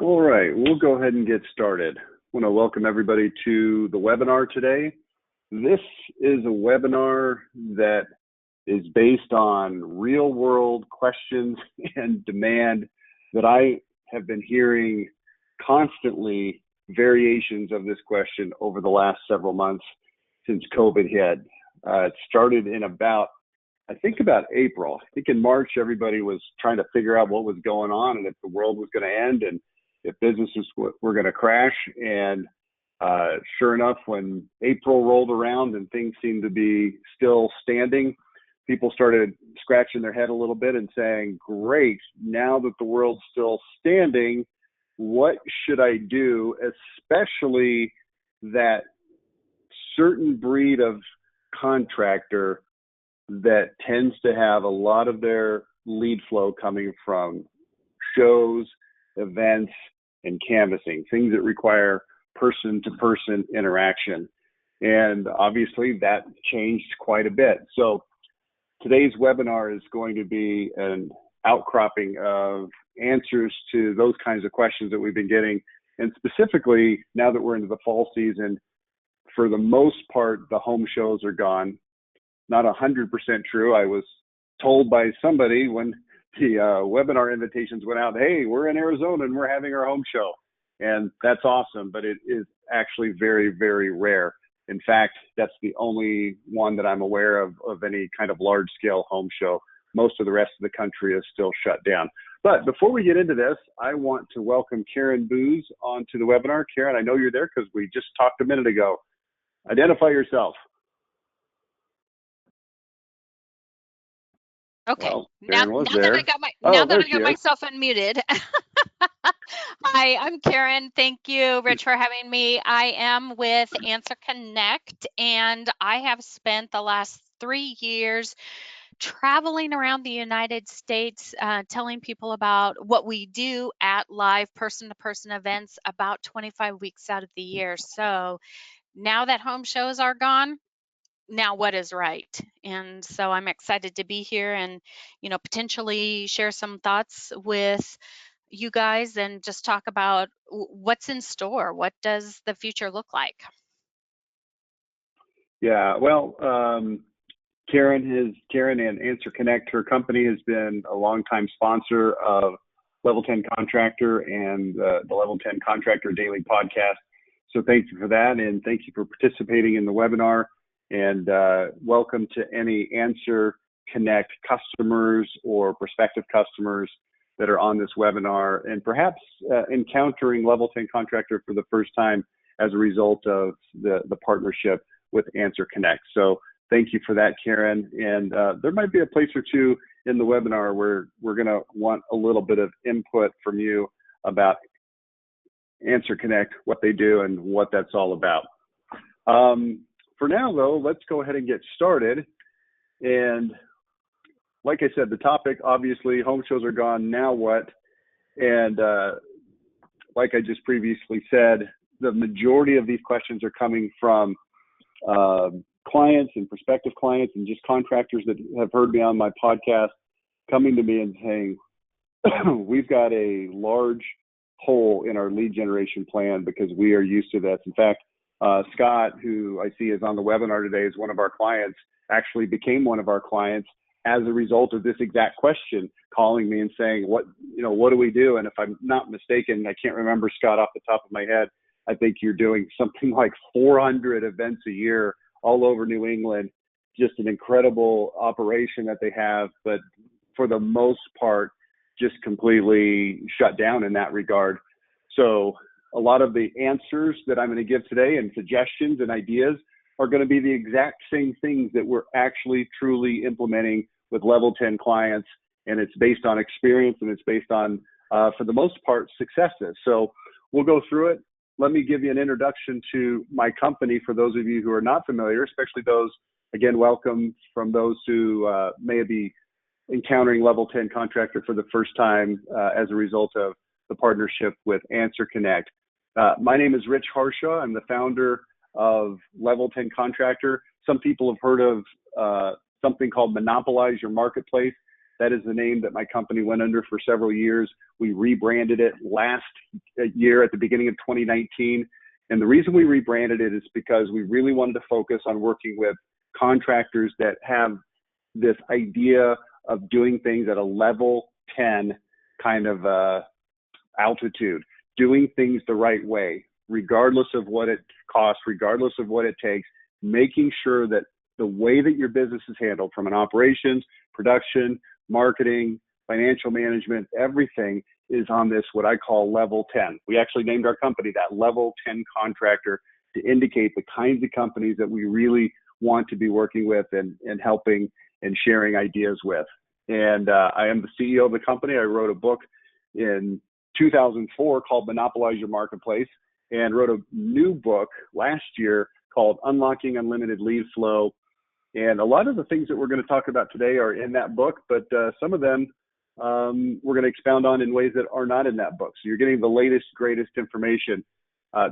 All right, we'll go ahead and get started. I want to welcome everybody to the webinar today. This is a webinar that is based on real world questions and demand that I have been hearing constantly, variations of this question over the last several months since COVID hit. It started in about April. I think in March, everybody was trying to figure out what was going on and if the world was going to end and if businesses were going to crash. And sure enough, when April rolled around and things seemed to be still standing, people started scratching their head a little bit and saying, great, now that the world's still standing, what should I do, especially that certain breed of contractor that tends to have a lot of their lead flow coming from shows, events, and canvassing, things that require person-to-person interaction. And obviously that changed quite a bit. So today's webinar is going to be an outcropping of answers to those kinds of questions that we've been getting. And specifically, now that we're into the fall season, for the most part, the home shows are gone. Not 100% true. I was told by somebody when the webinar invitations went out, hey, we're in Arizona and we're having our home show. And that's awesome, but it is actually very, very rare. In fact, that's the only one that I'm aware of any kind of large scale home show. Most of the rest of the country is still shut down. But before we get into this, I want to welcome Karen Booz onto the webinar. Karen, I know you're there because we just talked a minute ago. Identify yourself. Okay. Well, now that I got myself unmuted. Hi, I'm Karen. Thank you, Rich, for having me. I am with Answer Connect, and I have spent the last 3 years traveling around the United States, telling people about what we do at live person-to-person events about 25 weeks out of the year. So now that home shows are gone, now what is right? And so I'm excited to be here and, potentially share some thoughts with you guys and just talk about what's in store. What does the future look like? Yeah, well, Karen and Answer Connect, her company has been a longtime sponsor of Level 10 Contractor and the Level 10 Contractor Daily Podcast. So thank you for that, and thank you for participating in the webinar. And welcome to any Answer Connect customers or prospective customers that are on this webinar and perhaps encountering Level 10 Contractor for the first time as a result of the partnership with Answer Connect. So thank you for that, Karen. And there might be a place or two in the webinar where we're going to want a little bit of input from you about Answer Connect, what they do, and what that's all about. For now, though, let's go ahead and get started. And like I said, the topic, obviously, home shows are gone, now what? And like I just previously said, the majority of these questions are coming from clients and prospective clients and just contractors that have heard me on my podcast coming to me and saying, we've got a large hole in our lead generation plan because we are used to this. In fact, Scott, who I see is on the webinar today, is one of our clients, actually became one of our clients as a result of this exact question, calling me and saying, what do we do? And if I'm not mistaken, I can't remember, Scott, off the top of my head, I think you're doing something like 400 events a year all over New England. Just an incredible operation that they have, but for the most part, just completely shut down in that regard. So a lot of the answers that I'm going to give today and suggestions and ideas are going to be the exact same things that we're actually truly implementing with Level 10 clients. And it's based on experience and it's based on, for the most part, successes. So we'll go through it. Let me give you an introduction to my company for those of you who are not familiar, especially those, again, welcome from those who may be encountering Level 10 Contractor for the first time as a result of the partnership with Answer Connect. My name is Rich Harshaw. I'm the founder of Level 10 Contractor. Some people have heard of something called Monopolize Your Marketplace. That is the name that my company went under for several years. We rebranded it last year at the beginning of 2019. And the reason we rebranded it is because we really wanted to focus on working with contractors that have this idea of doing things at a level 10 kind of altitude, doing things the right way, regardless of what it costs, regardless of what it takes, making sure that the way that your business is handled from an operations, production, marketing, financial management, everything is on this, what I call level 10. We actually named our company that, level 10 contractor, to indicate the kinds of companies that we really want to be working with and helping and sharing ideas with. And I am the CEO of the company. I wrote a book in 2004 called Monopolize Your Marketplace, and wrote a new book last year called Unlocking Unlimited Lead Flow. And a lot of the things that we're going to talk about today are in that book, but some of them we're going to expound on in ways that are not in that book. So you're getting the latest, greatest information.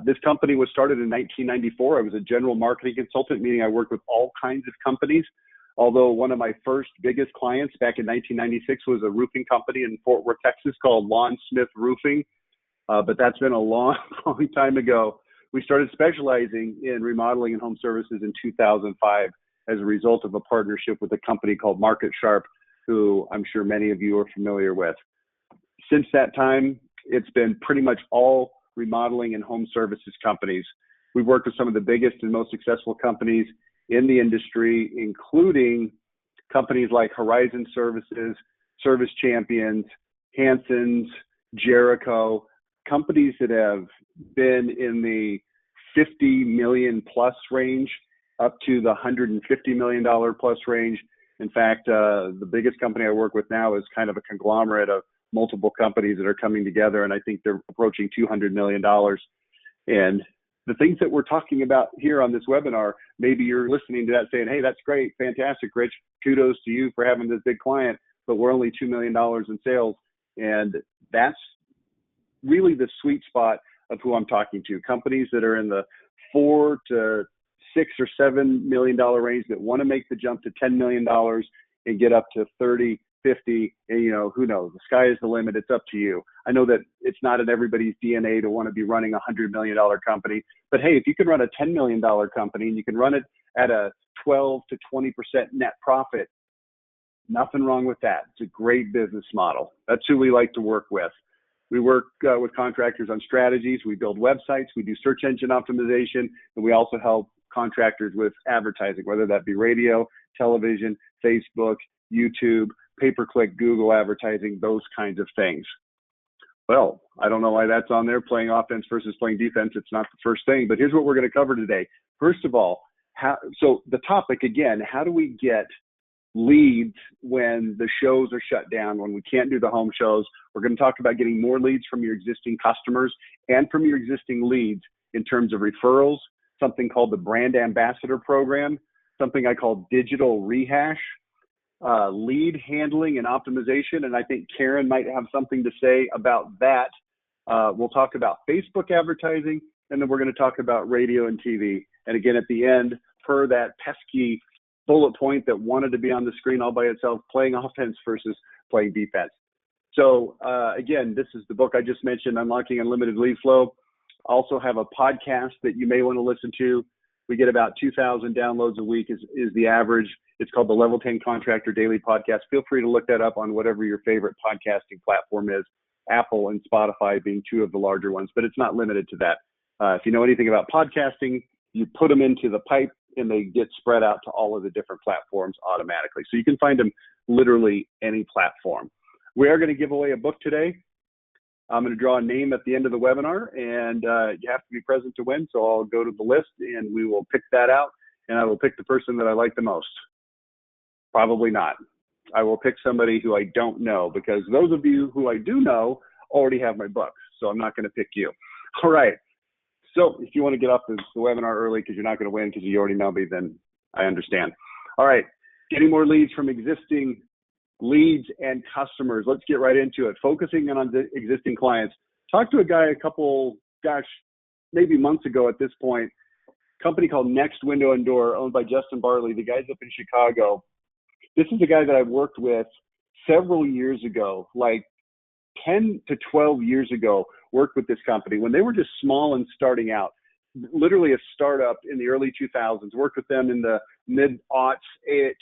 This company was started in 1994. I was a general marketing consultant, meaning I worked with all kinds of companies. Although one of my first biggest clients back in 1996 was a roofing company in Fort Worth, Texas called Lawn Smith Roofing. But that's been a long, long time ago. We started specializing in remodeling and home services in 2005 as a result of a partnership with a company called Market Sharp, who I'm sure many of you are familiar with. Since that time, it's been pretty much all remodeling and home services companies. We've worked with some of the biggest and most successful companies in the industry, including companies like Horizon Services, Service Champions, Hanson's, Jericho, companies that have been in the 50 million plus range up to the $150 million plus range. In fact, the biggest company I work with now is kind of a conglomerate of multiple companies that are coming together, and I think they're approaching $200 million. And the things that we're talking about here on this webinar, maybe you're listening to that saying, hey, that's great, fantastic, Rich, kudos to you for having this big client, but we're only $2 million in sales. And that's really the sweet spot of who I'm talking to. Companies that are in the $4 to $6 or $7 million range that want to make the jump to $10 million and get up to 30, 50, and who knows? The sky is the limit. It's up to you. I know that it's not in everybody's DNA to want to be running a $100 million company, but hey, if you can run a $10 million company and you can run it at a 12 to 20% net profit, nothing wrong with that. It's a great business model. That's who we like to work with. We work with contractors on strategies. We build websites. We do search engine optimization, and we also help contractors with advertising, whether that be radio, television, Facebook, YouTube, pay-per-click, Google advertising, those kinds of things. Well, I don't know why that's on there, playing offense versus playing defense. It's not the first thing, but here's what we're going to cover today. First of all, so the topic again, how do we get leads when the shows are shut down, when we can't do the home shows? We're going to talk about getting more leads from your existing customers and from your existing leads in terms of referrals, something called the Brand Ambassador Program, something I call Digital Rehash, lead handling and optimization. And I think Karen might have something to say about that. We'll talk about Facebook advertising, and then we're going to talk about radio and TV. And again, at the end, per that pesky bullet point that wanted to be on the screen all by itself, playing offense versus playing defense. So again, this is the book I just mentioned, Unlocking Unlimited Lead Flow. Also have a podcast that you may want to listen to. We get about 2,000 downloads a week is the average. It's called the Level 10 Contractor Daily Podcast. Feel free to look that up on whatever your favorite podcasting platform is, Apple and Spotify being two of the larger ones, but it's not limited to that. If you know anything about podcasting, you put them into the pipe and they get spread out to all of the different platforms automatically. So you can find them literally any platform. We are going to give away a book today. I'm going to draw a name at the end of the webinar, and you have to be present to win. So I'll go to the list and we will pick that out, and I will pick the person that I like the most. Probably not. I will pick somebody who I don't know, because those of you who I do know already have my book. So I'm not going to pick you. All right. So if you want to get off the webinar early because you're not going to win because you already know me, then I understand. All right. Getting more leads from existing leads and customers. Let's get right into it. Focusing on the existing clients. Talked to a guy a couple, maybe months ago at this point, company called Next Window and Door, owned by Justin Bartley. The guy's up in Chicago. This is a guy that I've worked with several years ago, like 10 to 12 years ago worked with this company when they were just small and starting out, literally a startup in the early 2000s, worked with them in the mid-aughts,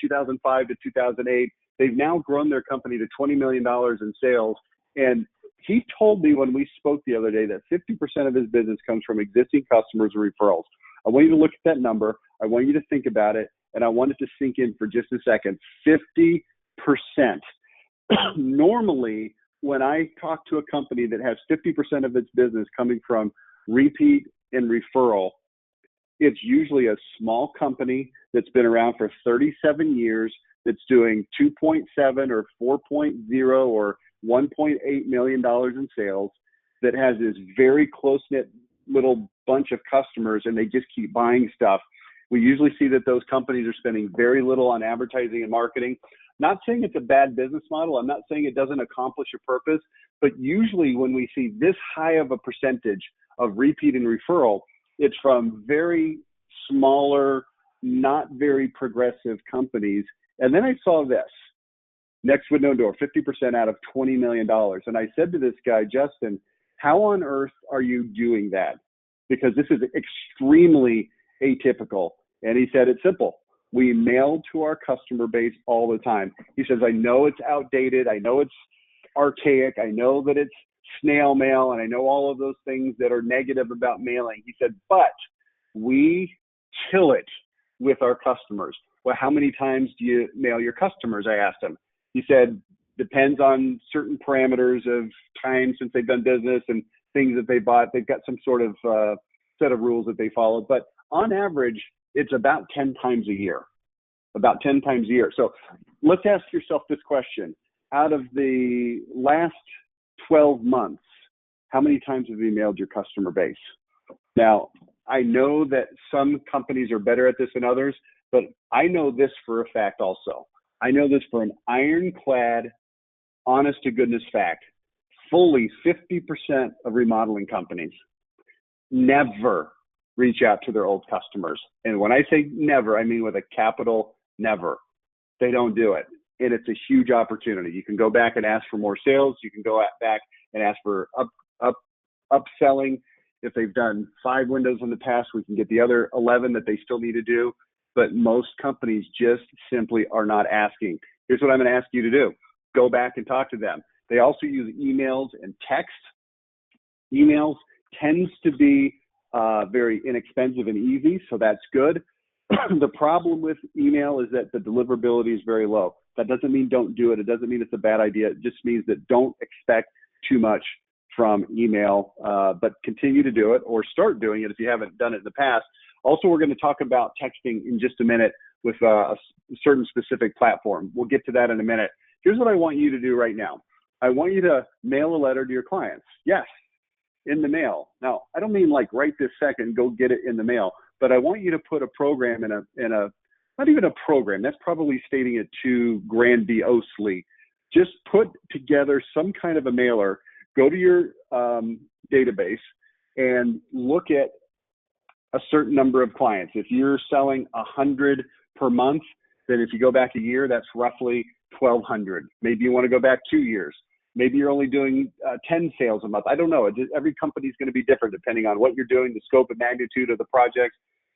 2005 to 2008. They've now grown their company to $20 million in sales. And he told me when we spoke the other day that 50% of his business comes from existing customers or referrals. I want you to look at that number. I want you to think about it. And I want it to sink in for just a second. 50%. Normally, when I talk to a company that has 50% of its business coming from repeat and referral, it's usually a small company that's been around for 37 years, that's doing 2.7 or 4.0 or $1.8 million in sales, that has this very close-knit little bunch of customers, and they just keep buying stuff. We usually see that those companies are spending very little on advertising and marketing. Not saying it's a bad business model. I'm not saying it doesn't accomplish a purpose, but usually when we see this high of a percentage of repeat and referral, it's from very smaller, not very progressive companies. And then I saw this, next window door, 50% out of $20 million. And I said to this guy, Justin, how on earth are you doing that? Because this is extremely atypical. And he said, it's simple. We mail to our customer base all the time. He says, I know it's outdated. I know it's archaic. I know that it's snail mail. And I know all of those things that are negative about mailing. He said, but we kill it with our customers. Well, how many times do you mail your customers? I asked him. He said, depends on certain parameters of time since they've done business and things that they bought. They've got some sort of set of rules that they follow. But on average, it's about 10 times a year, about 10 times a year. So let's ask yourself this question. Out of the last 12 months, how many times have you mailed your customer base? Now, I know that some companies are better at this than others, but I know this for a fact also. I know this for an ironclad, honest to goodness fact. Fully 50% of remodeling companies never reach out to their old customers. And when I say never, I mean with a capital never. They don't do it. And it's a huge opportunity. You can go back and ask for more sales. You can go back and ask for upselling. If they've done 5 windows in the past, we can get the other 11 that they still need to do. But most companies just simply are not asking. Here's what I'm going to ask you to do. Go back and talk to them. They also use emails and text. Emails tends to be very inexpensive and easy, so that's good. The problem with email is that the deliverability is very low. That doesn't mean don't do it. It doesn't mean it's a bad idea. It just means that don't expect too much from email, but continue to do it or start doing it if you haven't done it in the past. Also, we're going to talk about texting in just a minute with a certain specific platform. We'll get to that in a minute. Here's what I want you to do right now. I want you to mail a letter to your clients. Yes, in the mail. Now, I don't mean like right this second, go get it in the mail, but I want you to put a program in a not even a program. That's probably stating it too grandiosely. Just put together some kind of a mailer. Go to your database and look at a certain number of clients. If you're selling 100 per month, then if you go back a year, that's roughly 1,200. Maybe you want to go back 2 years. Maybe you're only doing 10 sales a month. I don't know. Every company is going to be different depending on what you're doing, the scope and magnitude of the project.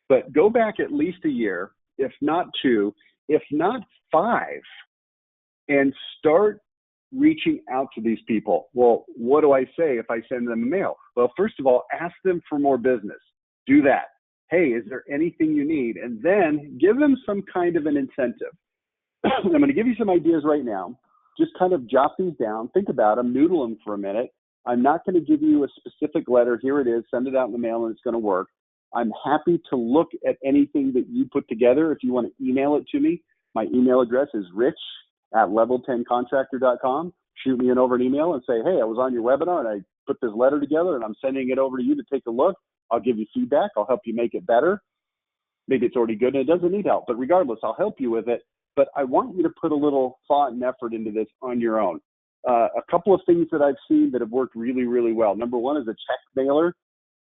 But go back at least a year, if not 2, if not 5, and start reaching out to these people. Well, what do I say if I send them a mail? Well, first of all, ask them for more business. Do that. Hey, is there anything you need? And then give them some kind of an incentive. I'm going to give you some ideas right now. Just kind of jot these down. Think about them. Noodle them for a minute. I'm not going to give you a specific letter. Here it is. Send it out in the mail and it's going to work. I'm happy to look at anything that you put together. If you want to email it to me, my email address is rich@level10contractor.com. Shoot me over an email and say, hey, I was on your webinar and I put this letter together and I'm sending it over to you to take a look. I'll give you feedback. I'll help you make it better. Maybe it's already good and it doesn't need help, but regardless, I'll help you with it. But I want you to put a little thought and effort into this on your own. A couple of things that I've seen that have worked really, really well. Number one is a check mailer.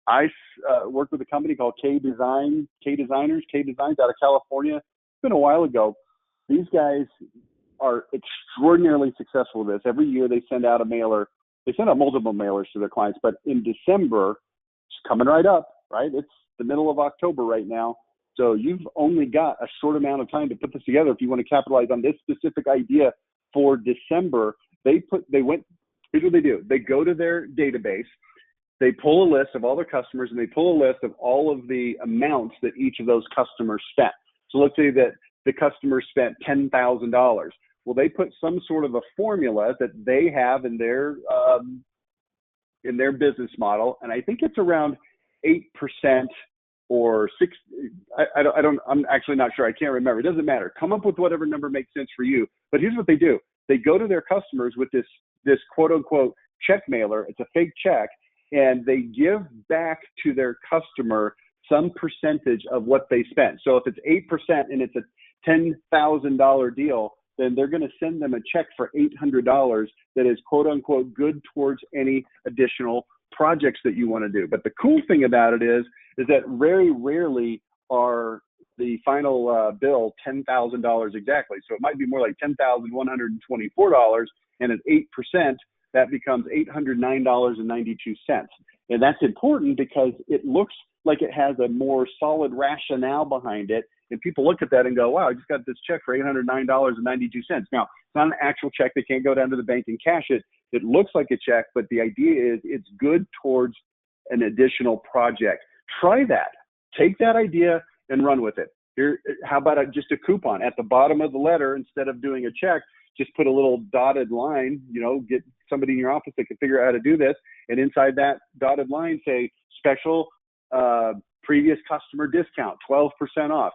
I worked with a company called K Designers out of California. It's been a while ago. These guys are extraordinarily successful with this. Every year they send out a mailer they send out multiple mailers to their clients, but in December, it's coming right up, right? It's the middle of October right now. So you've only got a short amount of time to put this together if you want to capitalize on this specific idea for December. Here's what they do. They go to their database, they pull a list of all their customers, and they pull a list of all of the amounts that each of those customers spent. So let's say that the customer spent $10,000. Well, they put some sort of a formula that they have in their business model, and I think it's around 8% or 6. I'm actually not sure. I can't remember. It doesn't matter. Come up with whatever number makes sense for you. But here's what they do. They go to their customers with this quote unquote check mailer. It's a fake check, and they give back to their customer some percentage of what they spent. So if it's 8% and it's a $10,000 deal, then they're going to send them a check for $800 that is quote unquote good towards any additional projects that you want to do. But the cool thing about it is that very rarely are the final bill $10,000 exactly. So it might be more like $10,124, and at 8%, that becomes $809.92. And that's important because it looks like it has a more solid rationale behind it. And people look at that and go, wow, I just got this check for $809.92. Now, it's not an actual check. They can't go down to the bank and cash it. It looks like a check, but the idea is it's good towards an additional project. Try that. Take that idea and run with it. Here, how about just a coupon? At the bottom of the letter, instead of doing a check, just put a little dotted line, get somebody in your office that can figure out how to do this. And inside that dotted line, say special previous customer discount, 12% off,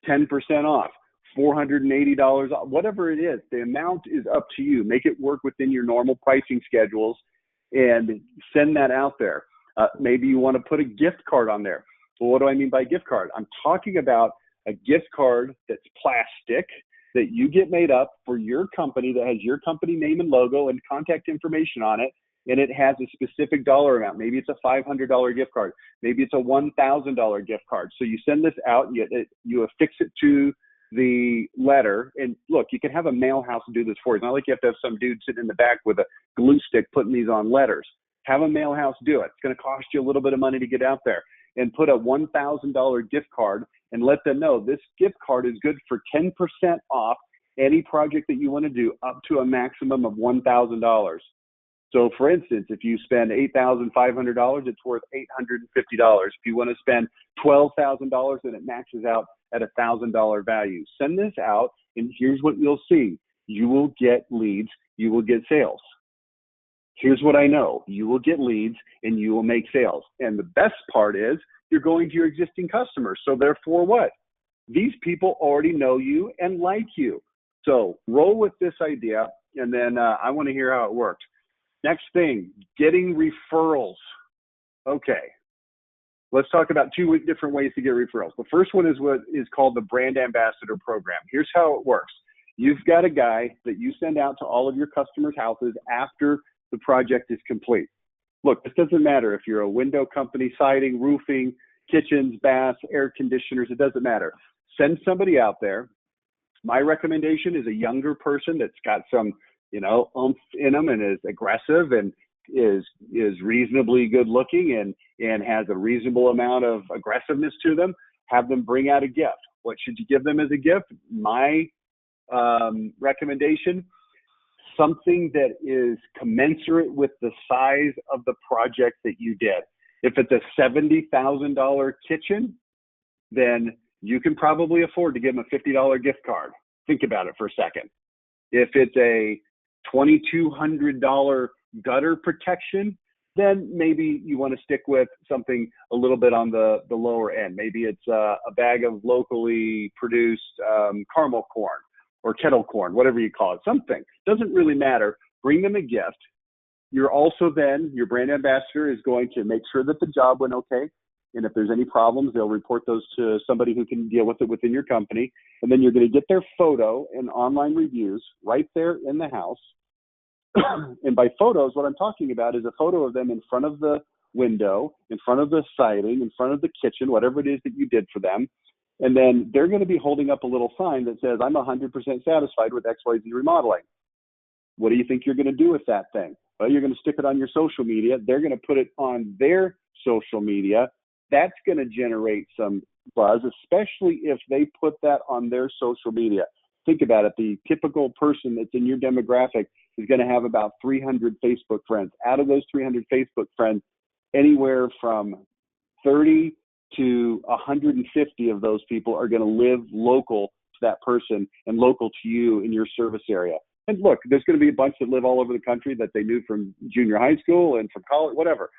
10% off, $480 off, whatever it is. The amount is up to you. Make it work within your normal pricing schedules and send that out there. Maybe you want to put a gift card on there. Well, what do I mean by gift card? I'm talking about a gift card that's plastic that you get made up for your company, that has your company name and logo and contact information on it, and it has a specific dollar amount. Maybe it's a $500 gift card. Maybe it's a $1,000 gift card. So you send this out, and you affix it to the letter. And look, you can have a mail house do this for you. It's not like you have to have some dude sitting in the back with a glue stick putting these on letters. Have a mail house do it. It's going to cost you a little bit of money to get out there. And put a $1,000 gift card and let them know this gift card is good for 10% off any project that you want to do up to a maximum of $1,000. So for instance, if you spend $8,500, it's worth $850. If you want to spend $12,000, then it maxes out at $1,000 value. Send this out, and here's what you'll see. You will get leads. You will get sales. Here's what I know. You will get leads and you will make sales. And the best part is you're going to your existing customers. So therefore what? These people already know you and like you. So roll with this idea, and then I want to hear how it worked. Next thing, getting referrals. Okay. Let's talk about two different ways to get referrals. The first one is what is called the brand ambassador program. Here's how it works. You've got a guy that you send out to all of your customers' houses after the project is complete. Look, this doesn't matter if you're a window company, siding, roofing, kitchens, baths, air conditioners, it doesn't matter. Send somebody out there. My recommendation is a younger person that's got some, oomph in them and is aggressive and is reasonably good looking and has a reasonable amount of aggressiveness to them. Have them bring out a gift. What should you give them as a gift? My recommendation, something that is commensurate with the size of the project that you did. If it's a $70,000 kitchen, then you can probably afford to give them a $50 gift card. Think about it for a second. If it's a $2,200 gutter protection, then maybe you want to stick with something a little bit on the lower end. Maybe it's a bag of locally produced caramel corn or kettle corn, whatever you call it, something. Doesn't really matter. Bring them a gift. You're also then, your brand ambassador is going to make sure that the job went okay. And if there's any problems, they'll report those to somebody who can deal with it within your company. And then you're going to get their photo and online reviews right there in the house. And by photos, what I'm talking about is a photo of them in front of the window, in front of the siding, in front of the kitchen, whatever it is that you did for them. And then they're going to be holding up a little sign that says, I'm 100% satisfied with XYZ remodeling. What do you think you're going to do with that thing? Well, you're going to stick it on your social media. They're going to put it on their social media. That's going to generate some buzz, especially if they put that on their social media. Think about it. The typical person that's in your demographic is going to have about 300 Facebook friends. Out of those 300 Facebook friends, anywhere from 30 to 150 of those people are going to live local to that person and local to you in your service area. And look, there's going to be a bunch that live all over the country that they knew from junior high school and from college, whatever.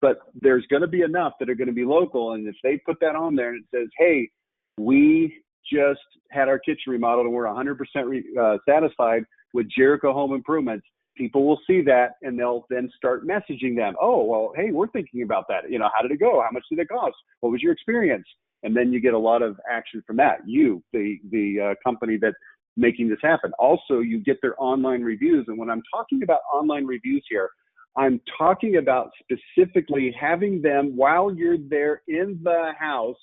But there's going to be enough that are going to be local. And if they put that on there and it says, hey, we just had our kitchen remodeled and we're 100% satisfied with Jericho Home Improvements, people will see that and they'll then start messaging them. Oh, well, hey, we're thinking about that. You know, how did it go? How much did it cost? What was your experience? And then you get a lot of action from that. You, the company that's making this happen. Also, you get their online reviews. And when I'm talking about online reviews here, I'm talking about specifically having them, while you're there in the house,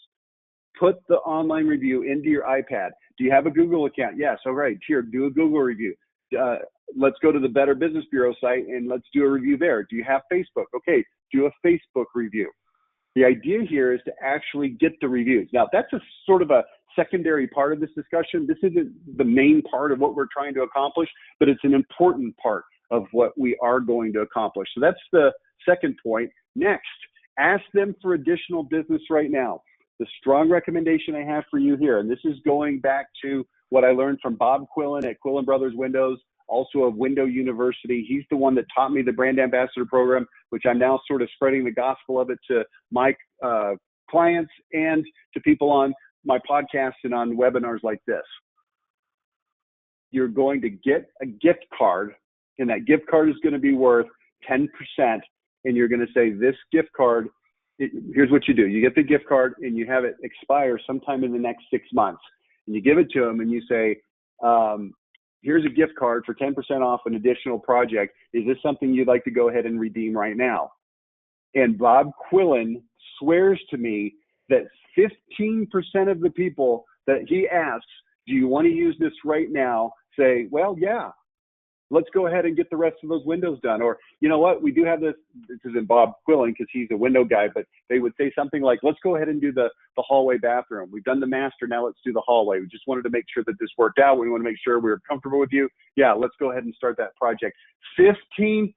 put the online review into your iPad. Do you have a Google account? Yes. All right. Here, do a Google review. Let's go to the Better Business Bureau site and let's do a review there. Do you have Facebook? Okay. Do a Facebook review. The idea here is to actually get the reviews. Now, that's a sort of a secondary part of this discussion. This isn't the main part of what we're trying to accomplish, but it's an important part of what we are going to accomplish. So that's the second point. Next, ask them for additional business right now. The strong recommendation I have for you here, and this is going back to what I learned from Bob Quillen at Quillen Brothers Windows, also of Window University. He's the one that taught me the Brand Ambassador program, which I'm now sort of spreading the gospel of it to my clients and to people on my podcast and on webinars like this. You're going to get a gift card, and that gift card is going to be worth 10%. And you're going to say, this gift card, here's what you do. You get the gift card and you have it expire sometime in the next 6 months. And you give it to them and you say, here's a gift card for 10% off an additional project. Is this something you'd like to go ahead and redeem right now? And Bob Quillen swears to me that 15% of the people that he asks, do you want to use this right now, say, well, yeah, let's go ahead and get the rest of those windows done. Or, you know what, we do have this isn't Bob Quillen because he's a window guy, but they would say something like, let's go ahead and do the hallway bathroom. We've done the master, now let's do the hallway. We just wanted to make sure that this worked out. We want to make sure we're comfortable with you. Yeah, let's go ahead and start that project. 15%.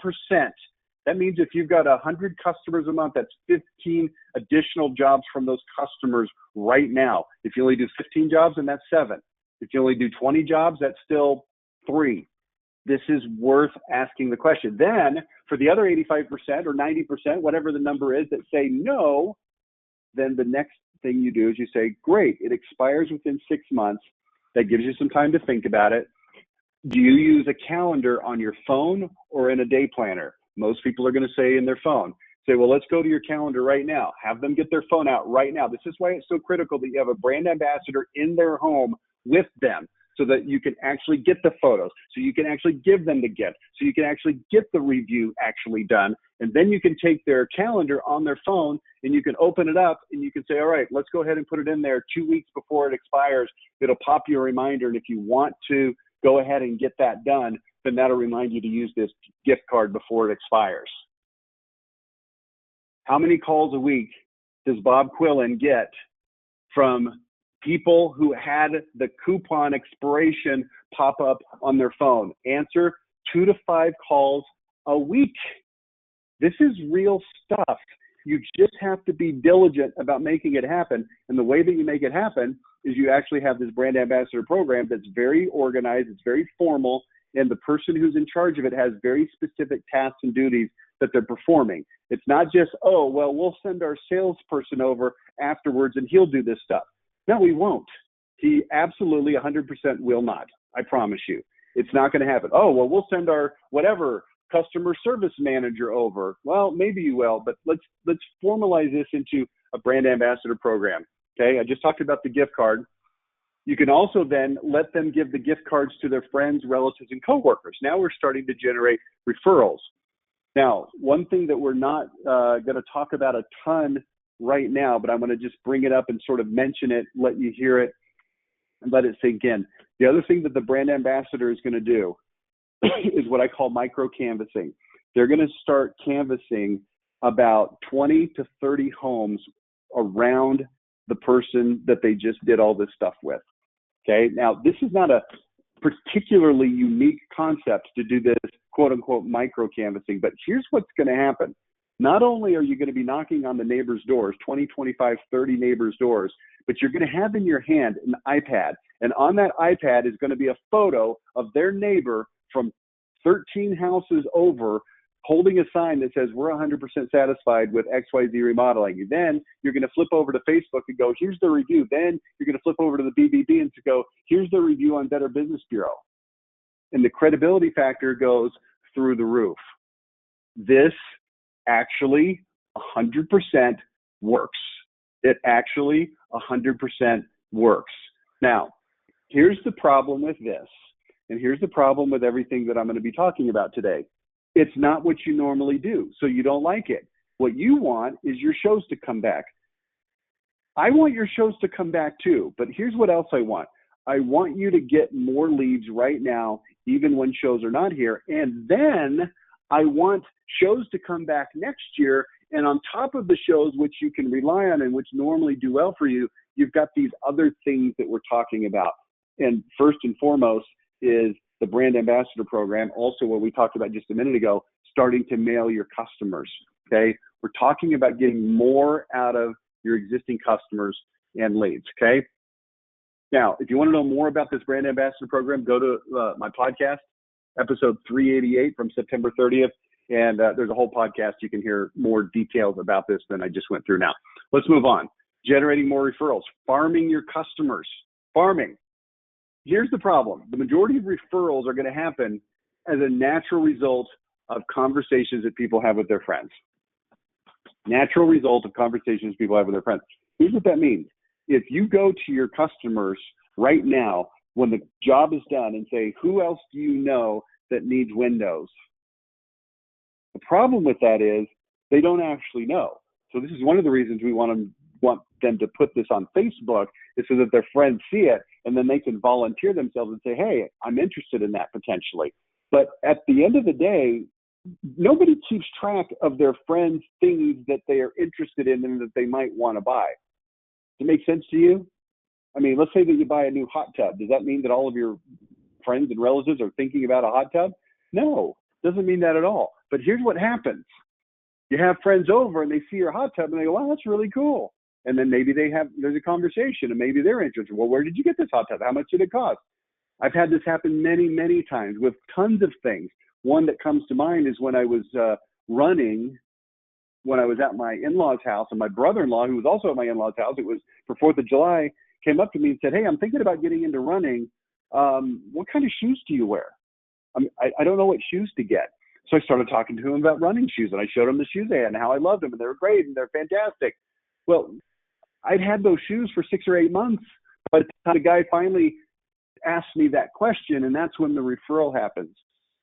That means if you've got 100 customers a month, that's 15 additional jobs from those customers right now. If you only do 15 jobs, then that's 7. If you only do 20 jobs, that's still 3. This is worth asking the question. Then for the other 85% or 90%, whatever the number is that say no, then the next thing you do is you say, great, it expires within 6 months. That gives you some time to think about it. Do you use a calendar on your phone or in a day planner? Most people are going to say in their phone. Say, well, let's go to your calendar right now. Have them get their phone out right now. This is why it's so critical that you have a brand ambassador in their home with them, so that you can actually get the photos, so you can actually give them the gift, so you can actually get the review actually done. And then you can take their calendar on their phone and you can open it up and you can say, all right, let's go ahead and put it in there 2 weeks before it expires. It'll pop you a reminder. And if you want to go ahead and get that done, then that'll remind you to use this gift card before it expires. How many calls a week does Bob Quillen get from people who had the coupon expiration pop up on their phone? Answer, 2 to 5 calls a week. This is real stuff. You just have to be diligent about making it happen. And the way that you make it happen is you actually have this brand ambassador program that's very organized, it's very formal, and the person who's in charge of it has very specific tasks and duties that they're performing. It's not just, oh, well, we'll send our salesperson over afterwards and he'll do this stuff. No, we won't. He absolutely 100% will not. I promise you. It's not going to happen. Oh, well, we'll send our whatever customer service manager over. Well, maybe you will, but let's formalize this into a brand ambassador program. Okay, I just talked about the gift card. You can also then let them give the gift cards to their friends, relatives, and coworkers. Now we're starting to generate referrals. Now, one thing that we're not going to talk about a ton right now, but I'm going to just bring it up and sort of mention it, let you hear it, and let it sink in. The other thing that the brand ambassador is going to do is what I call micro canvassing. they're going to start canvassing about 20 to 30 homes around the person that they just did all this stuff with. Okay. Now, this is not a particularly unique concept to do this quote unquote micro canvassing, but here's what's going to happen. Not only are you going to be knocking on the neighbors' doors, 20, 25, 30 neighbors' doors, but you're going to have in your hand an iPad. And on that iPad is going to be a photo of their neighbor from 13 houses over holding a sign that says, we're 100% satisfied with XYZ remodeling. Then you're going to flip over to Facebook and go, here's the review. Then you're going to flip over to the BBB and to go, here's the review on Better Business Bureau. And the credibility factor goes through the roof. This actually 100% works. It actually 100% works. Now, here's the problem with this, and here's the problem with everything that I'm going to be talking about today. It's not what you normally do, so you don't like it. What you want is your shows to come back. I want your shows to come back too, but here's what else I want. I want you to get more leads right now, even when shows are not here. And then I want shows to come back next year. And on top of the shows, which you can rely on and which normally do well for you, you've got these other things that we're talking about. And first and foremost is the brand ambassador program. Also, what we talked about just a minute ago, starting to mail your customers. Okay. We're talking about getting more out of your existing customers and leads. Okay. Now, if you want to know more about this brand ambassador program, go to my podcast, episode 388 from September 30th. And there's a whole podcast. You can hear more details about this than I just went through now. Let's move on. Generating more referrals, farming your customers, farming. Here's the problem. The majority of referrals are going to happen as a natural result of conversations that people have with their friends. Natural result of conversations people have with their friends. Here's what that means. If you go to your customers right now, when the job is done and say, who else do you know that needs windows? The problem with that is they don't actually know. So this is one of the reasons we want them to put this on Facebook, is so that their friends see it and then they can volunteer themselves and say, hey, I'm interested in that potentially. But at the end of the day, nobody keeps track of their friends' things that they are interested in and that they might want to buy. Does it make sense to you? I mean, let's say that you buy a new hot tub. Does that mean that all of your friends and relatives are thinking about a hot tub? No, doesn't mean that at all. But here's what happens. You have friends over and they see your hot tub and they go, wow, that's really cool. And then maybe there's a conversation and maybe they're interested. Well, where did you get this hot tub? How much did it cost? I've had this happen many, many times with tons of things. One that comes to mind is when I was running, when I was at my in-laws' house, and my brother-in-law, who was also at my in-laws' house, it was for 4th of July, came up to me and said, hey, I'm thinking about getting into running. What kind of shoes do you wear? I don't know what shoes to get. So I started talking to him about running shoes, and I showed him the shoes they had and how I loved them, and they were great, and they're fantastic. Well, I'd had those shoes for 6 or 8 months, but the guy finally asked me that question, and that's when the referral happens.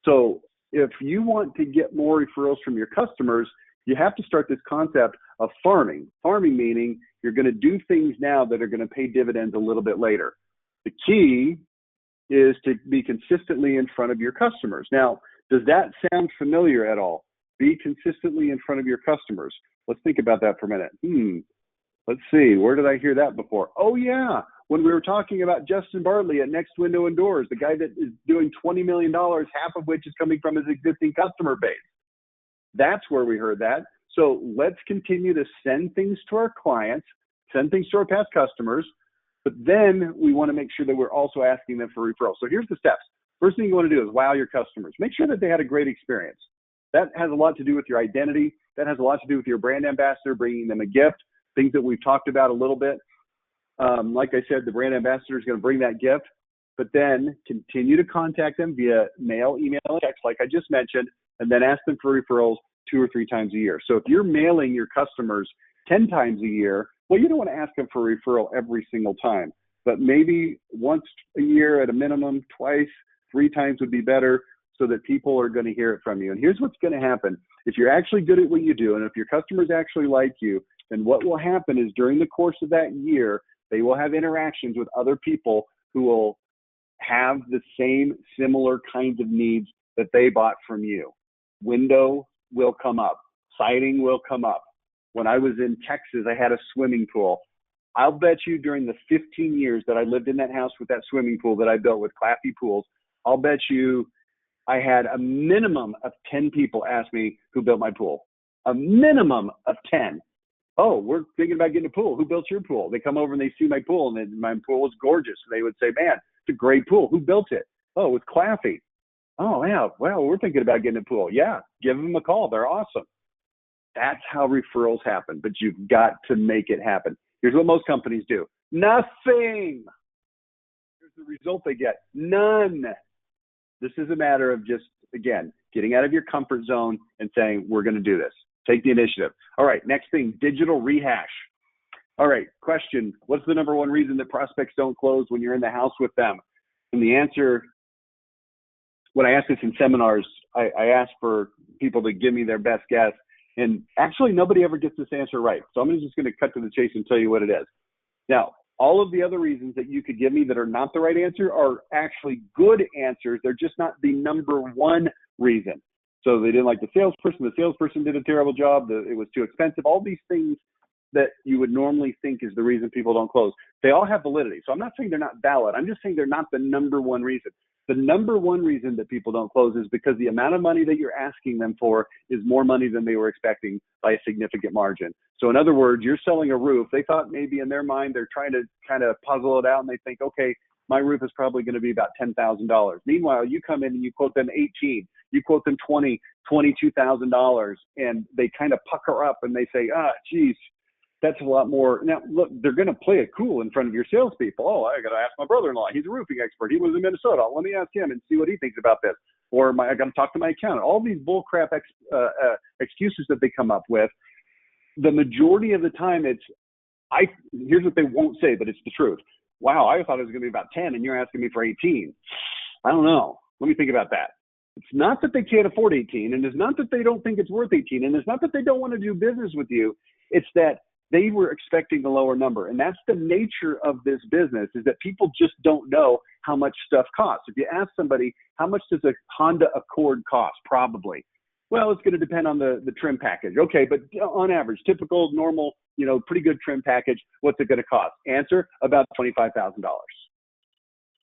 So if you want to get more referrals from your customers, you have to start this concept of farming. Farming meaning you're going to do things now that are going to pay dividends a little bit later. The key is to be consistently in front of your customers. Now, does that sound familiar at all? Be consistently in front of your customers. Let's think about that for a minute. Let's see. Where did I hear that before? Oh, yeah. When we were talking about Justin Bartley at Next Window and Doors, the guy that is doing $20 million, half of which is coming from his existing customer base. That's where we heard that. So let's continue to send things to our clients, send things to our past customers, but then we want to make sure that we're also asking them for referrals. So here's the steps. First thing you want to do is wow your customers. Make sure that they had a great experience. That has a lot to do with your identity. That has a lot to do with your brand ambassador, bringing them a gift, things that we've talked about a little bit. Like I said, the brand ambassador is going to bring that gift, but then continue to contact them via mail, email, and text, like I just mentioned, and then ask them for referrals 2 or 3 times a year. So if you're mailing your customers 10 times a year, well, you don't want to ask them for a referral every single time, but maybe once a year at a minimum, twice, 3 times would be better, so that people are going to hear it from you. And here's what's going to happen. If you're actually good at what you do, and if your customers actually like you, then what will happen is during the course of that year, they will have interactions with other people who will have the same similar kinds of needs that they bought from you. window will come up, siding will come up. When I was in Texas, I had a swimming pool. I'll bet you during the 15 years that I lived in that house with that swimming pool that I built with clappy pools, I'll bet you I had a minimum of 10 people ask me who built my pool. A minimum of 10. Oh, we're thinking about getting a pool. Who built your pool? They come over and they see my pool, and my pool was gorgeous. They would say, man, it's a great pool. Who built it? Oh, it's Claffy. Oh, yeah. Well, we're thinking about getting a pool. Yeah, give them a call. They're awesome. That's how referrals happen, but you've got to make it happen. Here's what most companies do. Nothing. Here's the result they get. None. This is a matter of just, again, getting out of your comfort zone and saying, we're going to do this. Take the initiative. All right, next thing, digital rehash. All right, question, what's the number one reason that prospects don't close when you're in the house with them? And the answer, when I ask this in seminars, I ask for people to give me their best guess. And actually, nobody ever gets this answer right. So I'm just going to cut to the chase and tell you what it is. Now, all of the other reasons that you could give me that are not the right answer are actually good answers. They're just not the number one reason. So they didn't like the salesperson did a terrible job, it was too expensive, all these things that you would normally think is the reason people don't close. They all have validity. So I'm not saying they're not valid. I'm just saying they're not the number one reason. The number one reason that people don't close is because the amount of money that you're asking them for is more money than they were expecting by a significant margin. So in other words, you're selling a roof. They thought maybe in their mind, they're trying to kind of puzzle it out, and they think, okay, my roof is probably going to be about $10,000. Meanwhile, you come in and you quote them 18, you quote them $22,000, and they kind of pucker up and they say, geez, that's a lot more. Now, look, they're going to play it cool in front of your salespeople. Oh, I got to ask my brother-in-law. He's a roofing expert. He was in Minnesota. Let me ask him and see what he thinks about this. Or I got to talk to my accountant. All these bullcrap excuses that they come up with. The majority of the time, here's what they won't say, but it's the truth. Wow, I thought it was going to be about 10, and you're asking me for 18. I don't know. Let me think about that. It's not that they can't afford 18, and it's not that they don't think it's worth 18, and it's not that they don't want to do business with you. It's that they were expecting a lower number. And that's the nature of this business, is that people just don't know how much stuff costs. If you ask somebody, how much does a Honda Accord cost? Probably. Well, it's going to depend on the trim package. Okay, but on average, typical, normal, pretty good trim package, what's it going to cost? Answer, about $25,000.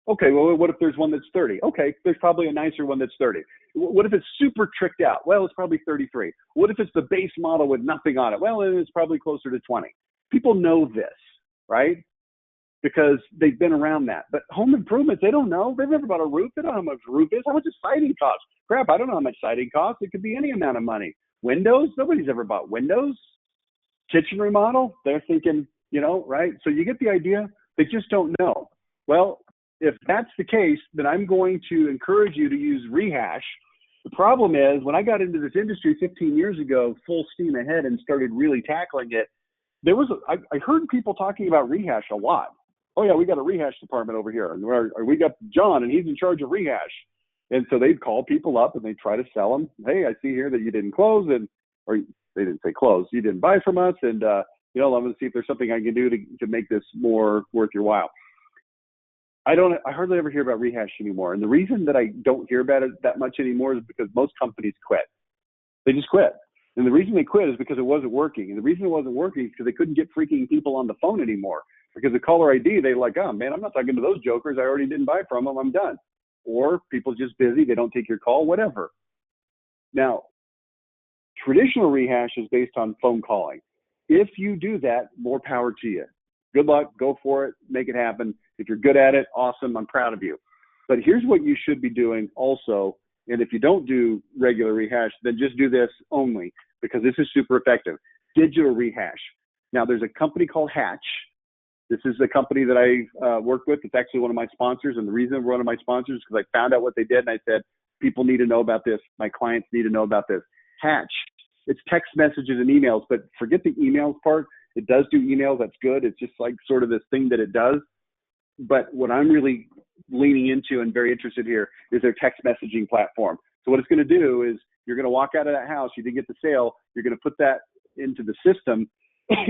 Okay, well, what if there's one that's 30? Okay, there's probably a nicer one that's 30. What if it's super tricked out? Well, it's probably 33. What if it's the base model with nothing on it? Well, it's probably closer to 20. People know this, right? Because they've been around that. But home improvements, they don't know. They've never bought a roof. They don't know how much a roof is. How much does siding cost? Crap, I don't know how much siding costs. It could be any amount of money. Windows, nobody's ever bought windows. Kitchen remodel, they're thinking, right? So you get the idea. They just don't know. Well, if that's the case, then I'm going to encourage you to use rehash. The problem is, when I got into this industry 15 years ago, full steam ahead and started really tackling it, I heard people talking about rehash a lot. Oh yeah, we got a rehash department over here. And we got John, and he's in charge of rehash. And so they'd call people up and they'd try to sell them. Hey, I see here that you didn't close, or they didn't say close. You didn't buy from us, and I'm going to see if there's something I can do to make this more worth your while. I hardly ever hear about rehash anymore. And the reason that I don't hear about it that much anymore is because most companies quit. They just quit. And the reason they quit is because it wasn't working. And the reason it wasn't working is because they couldn't get freaking people on the phone anymore. Because the caller ID, they're like, oh man, I'm not talking to those jokers. I already didn't buy from them. I'm done. Or people just busy. They don't take your call, whatever. Now, traditional rehash is based on phone calling. If you do that, more power to you. Good luck. Go for it. Make it happen. If you're good at it, awesome. I'm proud of you. But here's what you should be doing also. And if you don't do regular rehash, then just do this only, because this is super effective. Digital rehash. Now, there's a company called Hatch. This is the company that I work with. It's actually one of my sponsors. And the reason we're one of my sponsors is because I found out what they did. And I said, people need to know about this. My clients need to know about this. Hatch. It's text messages and emails, but forget the emails part. It does do emails. That's good. It's just like sort of this thing that it does. But what I'm really leaning into and very interested here is their text messaging platform. So what it's going to do is you're going to walk out of that house. You didn't get the sale. You're going to put that into the system,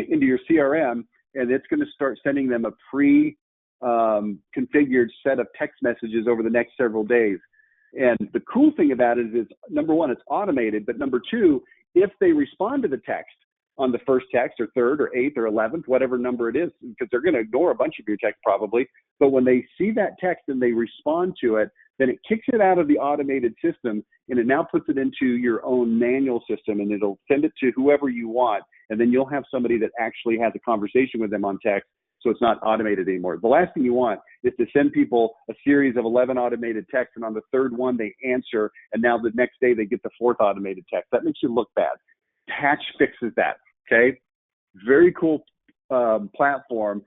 into your CRM, and it's going to start sending them a pre-configured set of text messages over the next several days. And the cool thing about it is, number one, it's automated, but number two, if they respond to the text on the first text or third or eighth or 11th, whatever number it is, because they're going to ignore a bunch of your text probably, but when they see that text and they respond to it, then it kicks it out of the automated system and it now puts it into your own manual system, and it'll send it to whoever you want. And then you'll have somebody that actually has a conversation with them on text. So it's not automated anymore. The last thing you want is to send people a series of 11 automated texts, and on the third one they answer, and now the next day they get the fourth automated text. That makes you look bad. Hatch fixes that, okay? Very cool platform.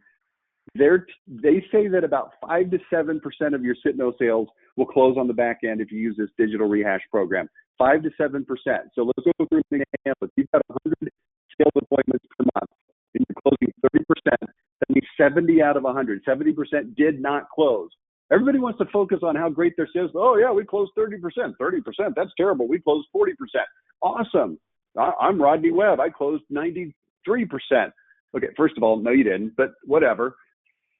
They say that about 5 to 7% of your sit-no sales will close on the back end if you use this digital rehash program. 5 to 7%. So let's go through an example. If you've got 100 sales appointments per month and you're closing 30%, that means 70 out of 100. 70% did not close. Everybody wants to focus on how great their sales. Oh, yeah, we closed 30%. 30%, that's terrible. We closed 40%. Awesome. I'm Rodney Webb. I closed 93%. Okay, first of all, no, you didn't, but whatever.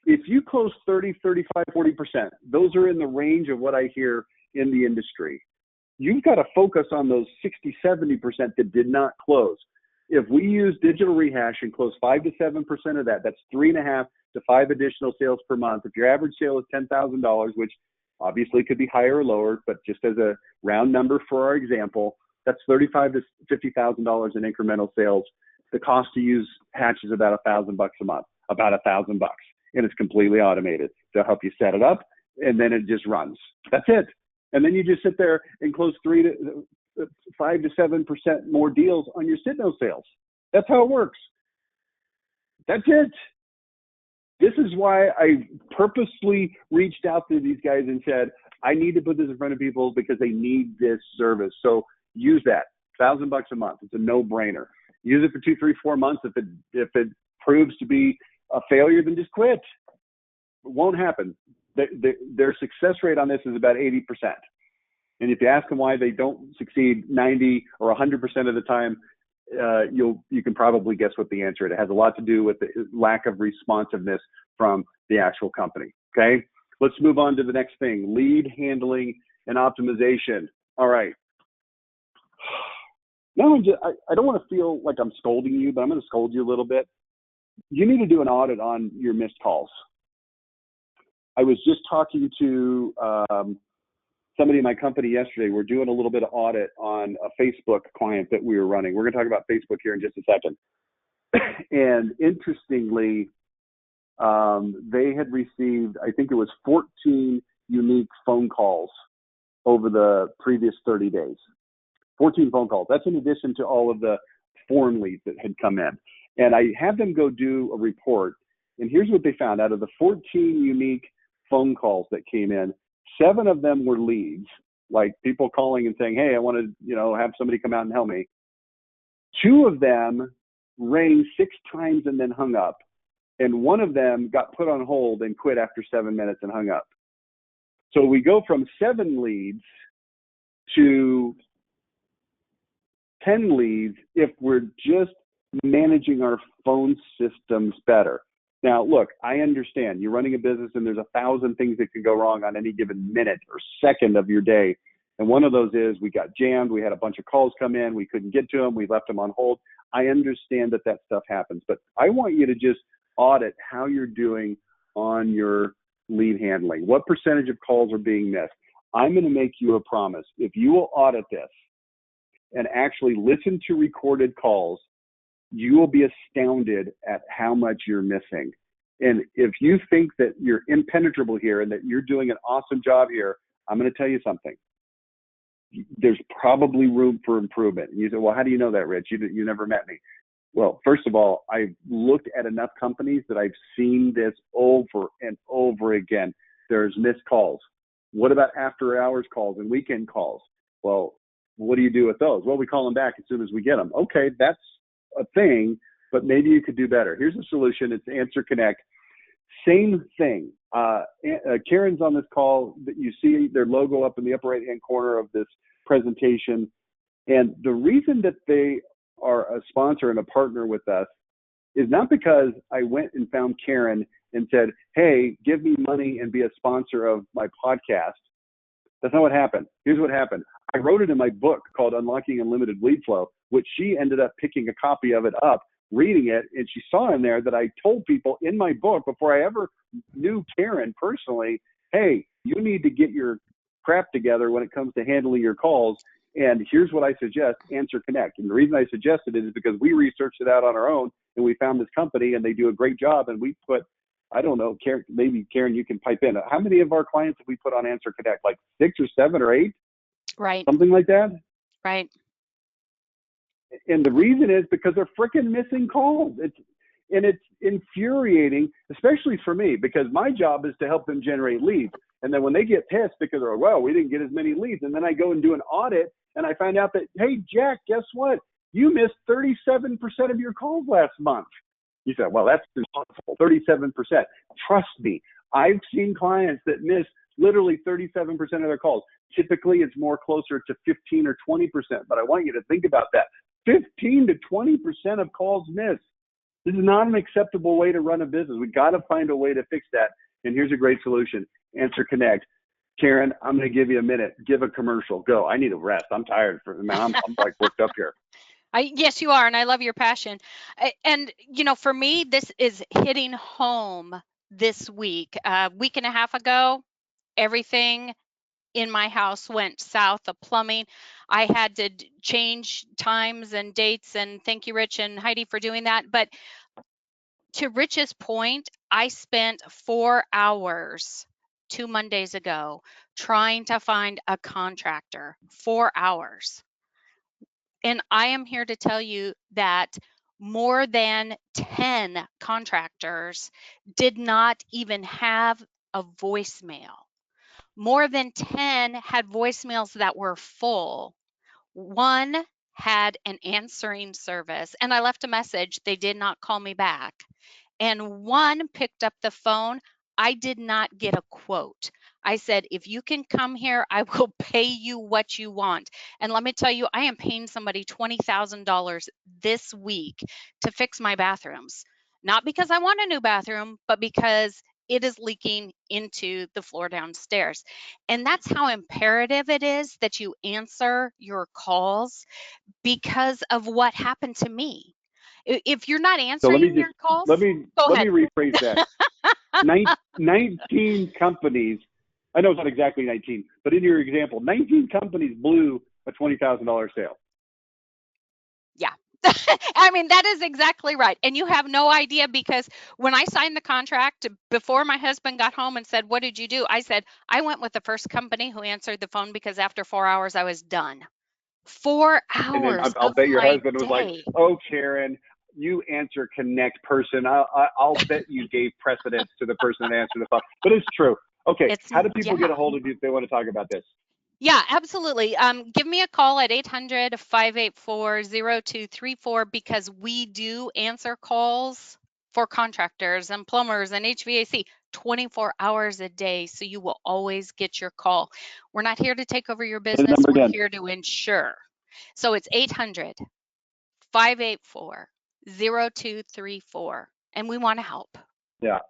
If you close 30, 35, 40%, those are in the range of what I hear in the industry. You've got to focus on those 60, 70% that did not close. If we use digital rehash and close 5 to 7% of that, that's 3.5 to 5 additional sales per month. If your average sale is $10,000, which obviously could be higher or lower, but just as a round number for our example, that's $35,000 to $50,000 in incremental sales. The cost to use Hatch is about $1,000 a month, about $1,000, and it's completely automated. They'll help you set it up, and then it just runs. That's it. And then you just sit there and close 5 to 7% more deals on your sit-no sales. That's how it works. That's it. This is why I purposely reached out to these guys and said, I need to put this in front of people because they need this service. So use that. $1,000 a month. It's a no-brainer. Use it for 2, 3, 4 months. If it proves to be a failure, then just quit. It won't happen. Their success rate on this is about 80%. And if you ask them why they don't succeed 90 or 100% of the time, you can probably guess what the answer is. It has a lot to do with the lack of responsiveness from the actual company. Okay, let's move on to the next thing: lead handling and optimization. All right. Now I don't want to feel like I'm scolding you, but I'm going to scold you a little bit. You need to do an audit on your missed calls. I was just talking to somebody in my company yesterday. We're doing a little bit of audit on a Facebook client that we were running. We're going to talk about Facebook here in just a second. And interestingly, they had received, I think it was 14 unique phone calls over the previous 30 days. 14 phone calls. That's in addition to all of the foreign leads that had come in. And I had them go do a report. And here's what they found. Out of the 14 unique phone calls that came in, 7 of them were leads, like people calling and saying, hey, I want to, have somebody come out and help me. 2 of them rang 6 times and then hung up. And 1 of them got put on hold and quit after 7 minutes and hung up. So we go from 7 leads to 10 leads if we're just managing our phone systems better. Now, look, I understand you're running a business and there's 1,000 things that can go wrong on any given minute or second of your day. And one of those is we got jammed. We had a bunch of calls come in. We couldn't get to them. We left them on hold. I understand that stuff happens, but I want you to just audit how you're doing on your lead handling. What percentage of calls are being missed? I'm going to make you a promise. If you will audit this and actually listen to recorded calls, you will be astounded at how much you're missing. And if you think that you're impenetrable here and that you're doing an awesome job here, I'm going to tell you something. There's probably room for improvement. And you say, well, how do you know that, Rich? You never met me. Well, first of all, I've looked at enough companies that I've seen this over and over again. There's missed calls. What about after hours calls and weekend calls? Well, what do you do with those? Well, we call them back as soon as we get them. Okay, that's a thing, but maybe you could do better. Here's a solution. It's Answer Connect. Same thing. Karen's on this call. That you see their logo up in the upper right-hand corner of this presentation. And the reason that they are a sponsor and a partner with us is not because I went and found Karen and said, hey, give me money and be a sponsor of my podcast. That's not what happened. Here's what happened. I wrote it in my book called Unlocking Unlimited Lead Flow, which she ended up picking a copy of it up, reading it, and she saw in there that I told people in my book before I ever knew Karen personally, hey, you need to get your crap together when it comes to handling your calls. And here's what I suggest, Answer Connect. And the reason I suggested it is because we researched it out on our own, and we found this company, and they do a great job. And we put, I don't know, Karen, maybe Karen, you can pipe in. How many of our clients have we put on Answer Connect? Like 6 or 7 or 8? Right. Something like that? Right. And the reason is because they're freaking missing calls. It's infuriating, especially for me, because my job is to help them generate leads. And then when they get pissed because they're, well, we didn't get as many leads. And then I go and do an audit and I find out that, hey, Jack, guess what? You missed 37% of your calls last month. You said, well, that's impossible, 37%. Trust me, I've seen clients that miss literally 37% of their calls. Typically, it's more closer to 15 or 20%. But I want you to think about that. 15 to 20% of calls missed. This is not an acceptable way to run a business. We got to find a way to fix that. And here's a great solution. Answer Connect. Karen, I'm going to give you a minute. Give a commercial. Go. I need a rest. I'm tired. I'm like worked up here. Yes, you are. And I love your passion. And, for me, this is hitting home this week. A week and a half ago, everything in my house went south. The plumbing, I had to change times and dates. And thank you, Rich and Heidi, for doing that. But to Rich's point, I spent 4 hours 2 Mondays ago trying to find a contractor. 4 hours. And I am here to tell you that more than 10 contractors did not even have a voicemail. More than 10 had voicemails that were full. One had an answering service, and I left a message. They did not call me back. And one picked up the phone. I did not get a quote. I said, if you can come here, I will pay you what you want. And let me tell you, I am paying somebody $20,000 this week to fix my bathrooms. Not because I want a new bathroom, but because it is leaking into the floor downstairs. And that's how imperative it is that you answer your calls because of what happened to me. If you're not answering your calls, let me rephrase that. 19 companies, I know it's not exactly 19, but in your example, 19 companies blew a $20,000 sale. Yeah. I mean, that is exactly right. And you have no idea, because when I signed the contract, before my husband got home and said, what did you do? I said, I went with the first company who answered the phone, because after 4 hours, I was done. 4 hours. And then I'll bet your husband was like, oh, Karen, you Answer Connect person. I'll bet you gave precedence to the person that answered the phone. But it's true. Okay. How do people get a hold of you if they want to talk about this? Yeah, absolutely. Give me a call at 800-584-0234, because we do answer calls for contractors and plumbers and HVAC 24 hours a day. So you will always get your call. We're not here to take over your business. We're here to ensure. So it's 800-584-0234, and we want to help. Yeah.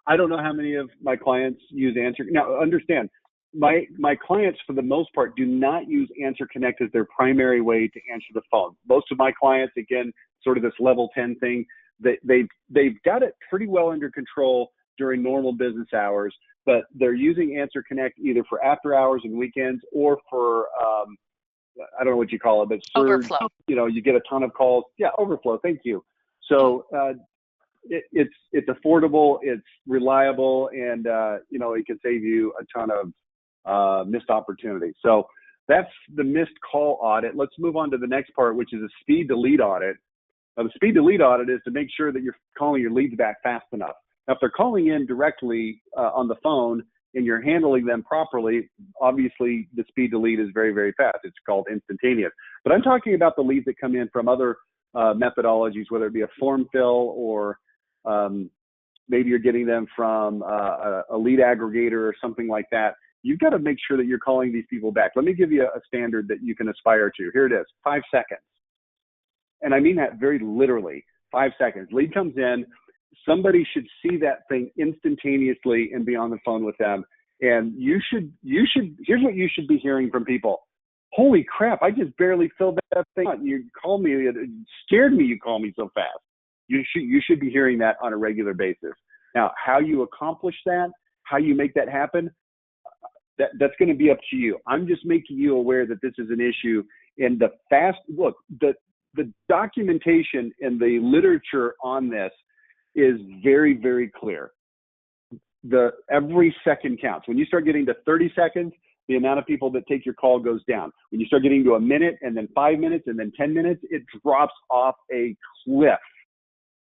I don't know how many of my clients use Answer. Now, understand, my clients, for the most part, do not use Answer Connect as their primary way to answer the phone. Most of my clients, again, sort of this level 10 thing, they've got it pretty well under control during normal business hours, but they're using Answer Connect either for after hours and weekends, or for I don't know what you call it, but surge, overflow. You get a ton of calls. Yeah, overflow. Thank you. So it's affordable, it's reliable, and it can save you a ton of missed opportunities. So that's the missed call audit. Let's move on to the next part, which is a speed to lead audit. Now, the speed to lead audit is to make sure that you're calling your leads back fast enough. Now, if they're calling in directly on the phone and you're handling them properly, obviously the speed to lead is very, very fast. It's called instantaneous. But I'm talking about the leads that come in from other methodologies, whether it be a form fill, or maybe you're getting them from a lead aggregator or something like that. You've got to make sure that you're calling these people back. Let me give you a standard that you can aspire to. Here it is, 5 seconds. And I mean that very literally, 5 seconds. Lead comes in, somebody should see that thing instantaneously and be on the phone with them. And here's what you should be hearing from people. Holy crap, I just barely filled that thing out. You called me, it scared me you called me so fast. You should be hearing that on a regular basis. Now, how you accomplish that, how you make that happen, that's going to be up to you. I'm just making you aware that this is an issue. And the documentation and the literature on this is very, very clear. Every second counts. When you start getting to 30 seconds, the amount of people that take your call goes down. When you start getting to a minute and then 5 minutes and then 10 minutes, it drops off a cliff.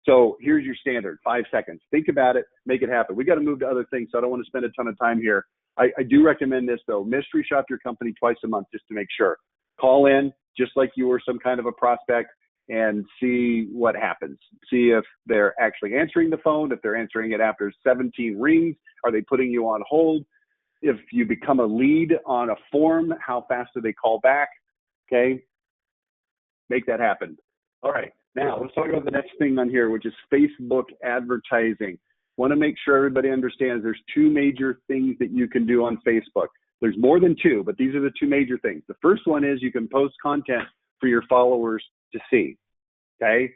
So here's your standard, 5 seconds. Think about it, make it happen. We got to move to other things, so I don't want to spend a ton of time here. I do recommend this though. Mystery shop your company twice a month just to make sure. Call in just like you were some kind of a prospect and see what happens. See if they're actually answering the phone, if they're answering it after 17 rings, are they putting you on hold? If you become a lead on a form, how fast do they call back? Okay, make that happen. All right, now let's talk about the next thing on here, which is Facebook advertising. Want to make sure everybody understands there's two major things that you can do on Facebook. There's more than two, but these are the two major things. The first one is you can post content for your followers to see, okay?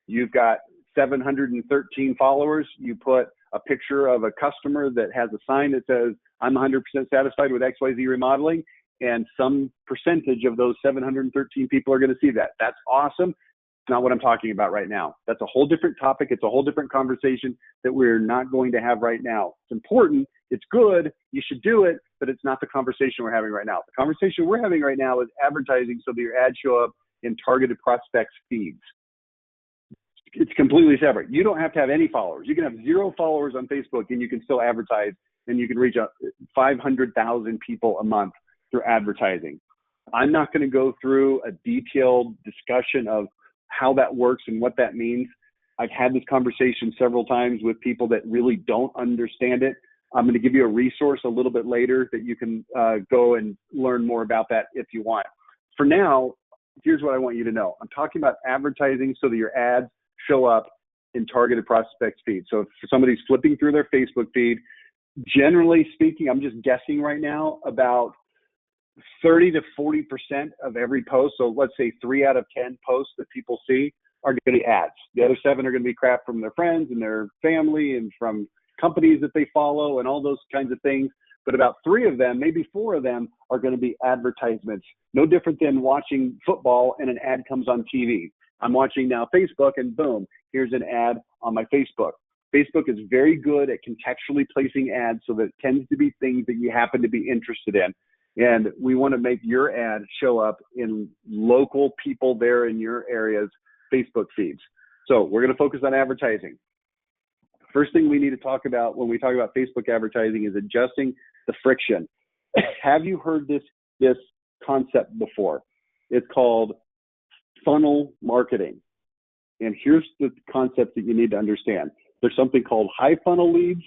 You've got 713 followers. You put a picture of a customer that has a sign that says, I'm 100% satisfied with XYZ remodeling, and some percentage of those 713 people are going to see that. That's awesome. It's not what I'm talking about right now. That's a whole different topic. It's a whole different conversation that we're not going to have right now. It's important. It's good. You should do it, but it's not the conversation we're having right now. The conversation we're having right now is advertising so that your ads show up in targeted prospects feeds. It's completely separate. You don't have to have any followers. You can have 0 followers on Facebook and you can still advertise, and you can reach 500,000 people a month through advertising. I'm not going to go through a detailed discussion of how that works and what that means. I've had this conversation several times with people that really don't understand it. I'm going to give you a resource a little bit later that you can go and learn more about that if you want. For now, here's what I want you to know. I'm talking about advertising so that your ads show up in targeted prospects feed. So if somebody's flipping through their Facebook feed, generally speaking, I'm just guessing right now, about 30 to 40% of every post, so let's say 3 out of 10 posts that people see are going to be ads. The other 7 are going to be crap from their friends and their family and from companies that they follow and all those kinds of things. But about 3 of them, maybe 4 of them, are going to be advertisements. No different than watching football and an ad comes on TV. I'm watching now Facebook and boom, here's an ad on my Facebook. Facebook is very good at contextually placing ads so that it tends to be things that you happen to be interested in. And we want to make your ad show up in local people there in your area's Facebook feeds. So we're going to focus on advertising. First thing we need to talk about when we talk about Facebook advertising is adjusting the friction. Have you heard this concept before? It's called funnel marketing. And here's the concept that you need to understand. There's something called high funnel leads,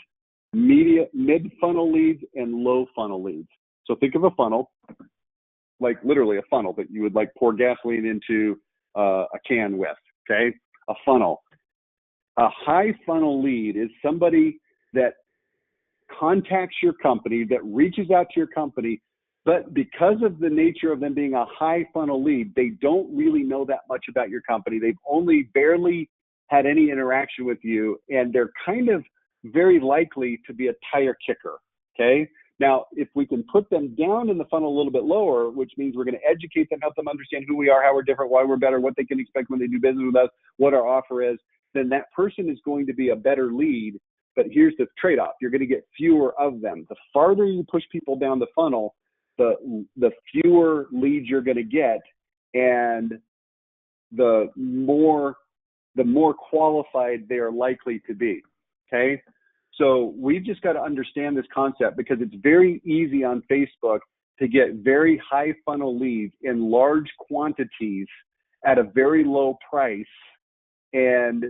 mid funnel leads, and low funnel leads. So think of a funnel, like literally a funnel that you would like pour gasoline into a can with, okay? A funnel. A high funnel lead is somebody that contacts your company, that reaches out to your company, but because of the nature of them being a high funnel lead, they don't really know that much about your company. They've only barely had any interaction with you, and they're kind of very likely to be a tire kicker, okay? Now, if we can put them down in the funnel a little bit lower, which means we're going to educate them, help them understand who we are, how we're different, why we're better, what they can expect when they do business with us, what our offer is, then that person is going to be a better lead. But here's the trade-off. You're going to get fewer of them. The farther you push people down the funnel, the fewer leads you're going to get, and the more qualified they are likely to be, okay? So we've just got to understand this concept because it's very easy on Facebook to get very high funnel leads in large quantities at a very low price. And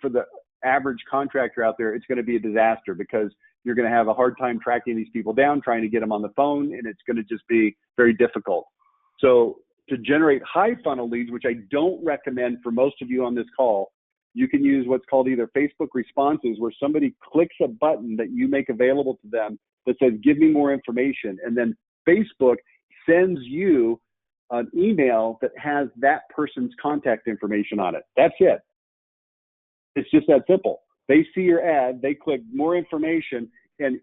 for the average contractor out there, it's going to be a disaster because you're going to have a hard time tracking these people down, trying to get them on the phone, and it's going to just be very difficult. So to generate high funnel leads, which I don't recommend for most of you on this call, you can use what's called either Facebook responses, where somebody clicks a button that you make available to them that says, give me more information. And then Facebook sends you an email that has that person's contact information on it. That's it. It's just that simple. They see your ad, they click more information, and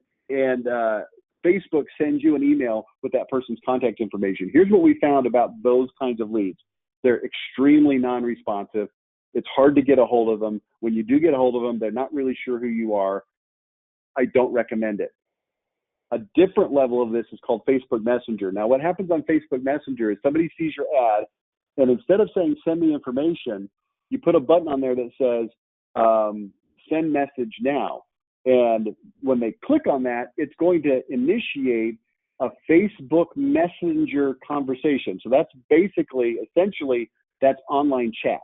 Facebook sends you an email with that person's contact information. Here's what we found about those kinds of leads. They're extremely non-responsive. It's hard to get a hold of them. When you do get a hold of them, they're not really sure who you are. I don't recommend it. A different level of this is called Facebook Messenger. Now, what happens on Facebook Messenger is somebody sees your ad, and instead of saying, send me information, you put a button on there that says, send message now. And when they click on that, it's going to initiate a Facebook Messenger conversation. So that's essentially, that's online chat.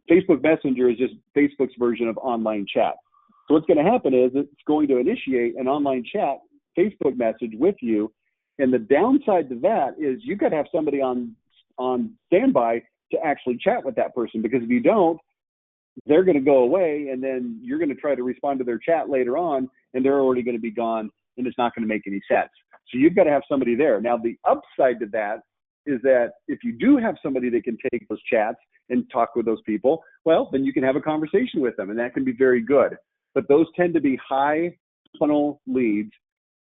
Facebook Messenger is just Facebook's version of online chat. So what's going to happen is it's going to initiate an online chat Facebook message with you. And the downside to that is you've got to have somebody on standby to actually chat with that person, because if you don't, they're going to go away, and then you're going to try to respond to their chat later on, and they're already going to be gone, and it's not going to make any sense. So you've got to have somebody there. Now, the upside to that is that if you do have somebody that can take those chats and talk with those people, well, then you can have a conversation with them, and that can be very good. But those tend to be high funnel leads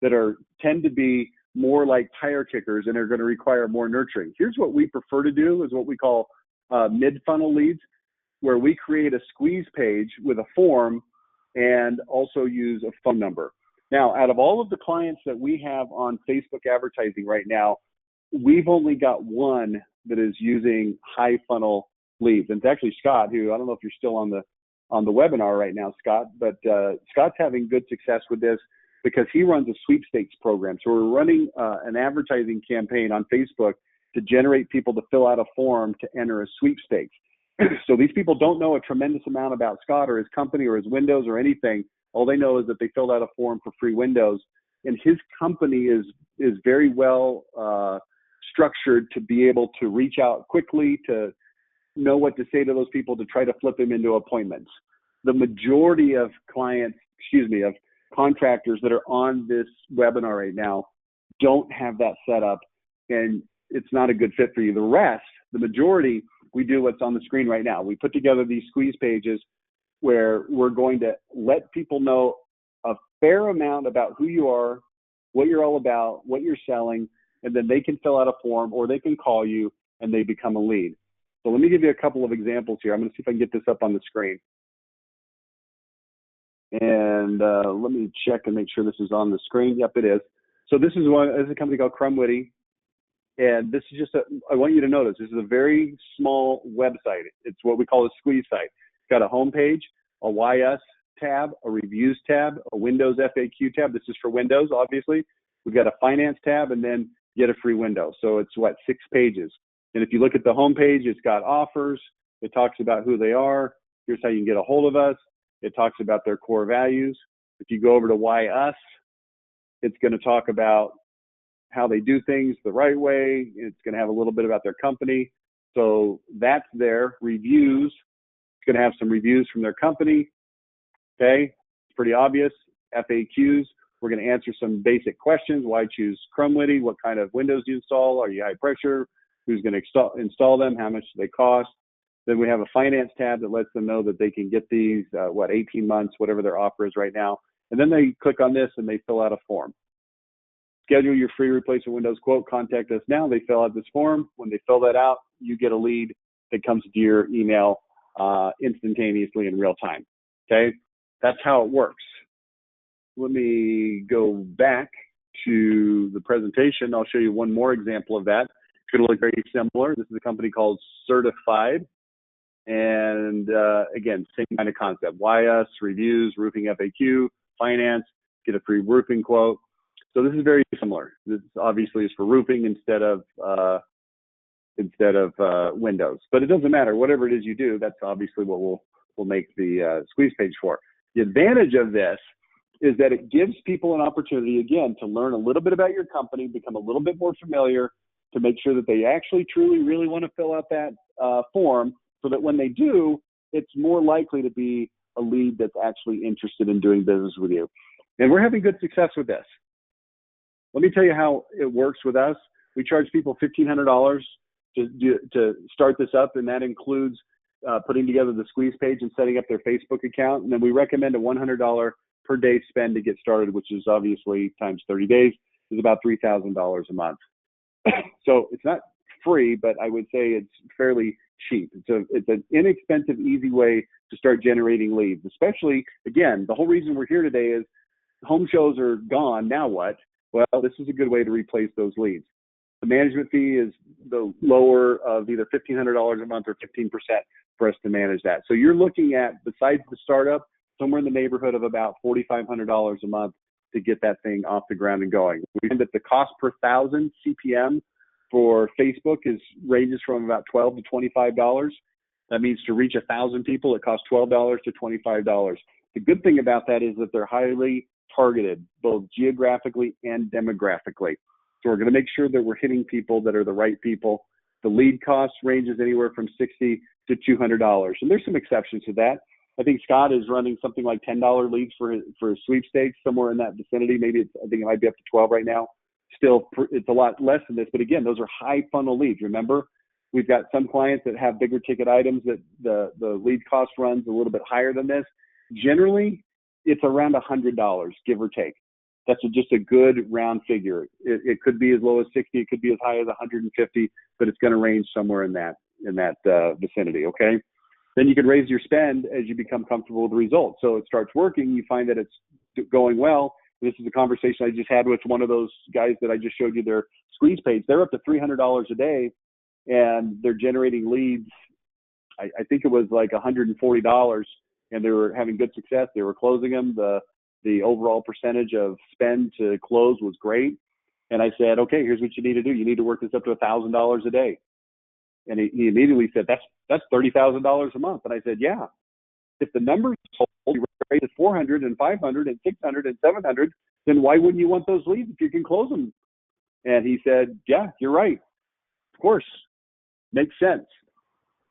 that tend to be more like tire kickers and are going to require more nurturing. Here's what we prefer to do, is what we call mid-funnel leads, where we create a squeeze page with a form and also use a phone number. Now, out of all of the clients that we have on Facebook advertising right now, we've only got one that is using high funnel leads. And it's actually Scott, who, I don't know if you're still on the webinar right now, Scott, but Scott's having good success with this because he runs a sweepstakes program. So we're running an advertising campaign on Facebook to generate people to fill out a form to enter a sweepstakes. So these people don't know a tremendous amount about Scott or his company or his windows or anything. All they know is that they filled out a form for free windows, and his company is very well structured to be able to reach out quickly, to know what to say to those people, to try to flip them into appointments. The majority of of contractors that are on this webinar right now don't have that set up, and it's not a good fit for you. The rest, the majority, we do what's on the screen right now. We put together these squeeze pages where we're going to let people know a fair amount about who you are, what you're all about, what you're selling, and then they can fill out a form or they can call you and they become a lead. So let me give you a couple of examples here. I'm going to see if I can get this up on the screen. And let me check and make sure this is on the screen. Yep, it is. So this is a company called Crumwitty. And this is just I want you to notice, this is a very small website. It's what we call a squeeze site. It's got a home page, a Why Us tab, a reviews tab, a Windows FAQ tab. This is for Windows, obviously. We've got a finance tab, and then get a free window. So it's 6 pages. And if you look at the home page, it's got offers. It talks about who they are. Here's how you can get a hold of us. It talks about their core values. If you go over to Why Us, it's going to talk about how they do things the right way. It's going to have a little bit about their company. So that's their reviews. It's going to have some reviews from their company. Okay, it's pretty obvious. FAQs, we're going to answer some basic questions. Why choose Crumwitty? What kind of windows do you install? Are you high pressure? Who's going to install them? How much do they cost? Then we have a finance tab that lets them know that they can get these, 18 months, whatever their offer is right now. And then they click on this and they fill out a form. Schedule your free replacement Windows quote. Contact us now. They fill out this form. When they fill that out, you get a lead that comes to your email instantaneously in real time. Okay, that's how it works. Let me go back to the presentation. I'll show you one more example of that. It's going to look very similar. This is a company called Certified. And again, same kind of concept. Why Us, reviews, roofing FAQ, finance, get a free roofing quote. So this is very similar. This obviously is for roofing instead of windows. But it doesn't matter. Whatever it is you do, that's obviously what we'll make the squeeze page for. The advantage of this is that it gives people an opportunity, again, to learn a little bit about your company, become a little bit more familiar, to make sure that they actually, truly, really want to fill out that form, so that when they do, it's more likely to be a lead that's actually interested in doing business with you. And we're having good success with this. Let me tell you how it works with us. We charge people $1,500 to start this up, and that includes putting together the squeeze page and setting up their Facebook account. And then we recommend a $100 per day spend to get started, which is obviously times 30 days, is about $3,000 a month. So it's not free, but I would say it's fairly cheap. It's an inexpensive, easy way to start generating leads, especially, again, the whole reason we're here today is home shows are gone. Now what? Well, this is a good way to replace those leads. The management fee is the lower of either $1,500 a month or 15% for us to manage that. So you're looking at, besides the startup, somewhere in the neighborhood of about $4,500 a month to get that thing off the ground and going. We find that the cost per 1,000 CPM for Facebook ranges from about $12 to $25. That means to reach 1,000 people, it costs $12 to $25. The good thing about that is that they're highly targeted, both geographically and demographically. So we're going to make sure that we're hitting people that are the right people. The lead cost ranges anywhere from $60 to $200. And there's some exceptions to that. I think Scott is running something like $10 leads for his sweepstakes, somewhere in that vicinity. I think it might be up to 12 right now. Still, it's a lot less than this. But again, those are high funnel leads. Remember, we've got some clients that have bigger ticket items that the lead cost runs a little bit higher than this. Generally, it's around $100, give or take. That's just a good round figure. It could be as low as 60, it could be as high as 150, but it's going to range somewhere in that vicinity. Okay. Then you can raise your spend as you become comfortable with the results. So it starts working. You find that it's going well. This is a conversation I just had with one of those guys that I just showed you their squeeze page. They're up to $300 a day, and they're generating leads. I think it was like $140, and they were having good success. They were closing them. The overall percentage of spend to close was great. And I said, okay, here's what you need to do. You need to work this up to $1,000 a day. And he immediately said, that's $30,000 a month. And I said, yeah, if the numbers hold, you raise it 400 and 500 and 600 and 700, then why wouldn't you want those leads if you can close them? And he said, yeah, you're right. Of course, makes sense.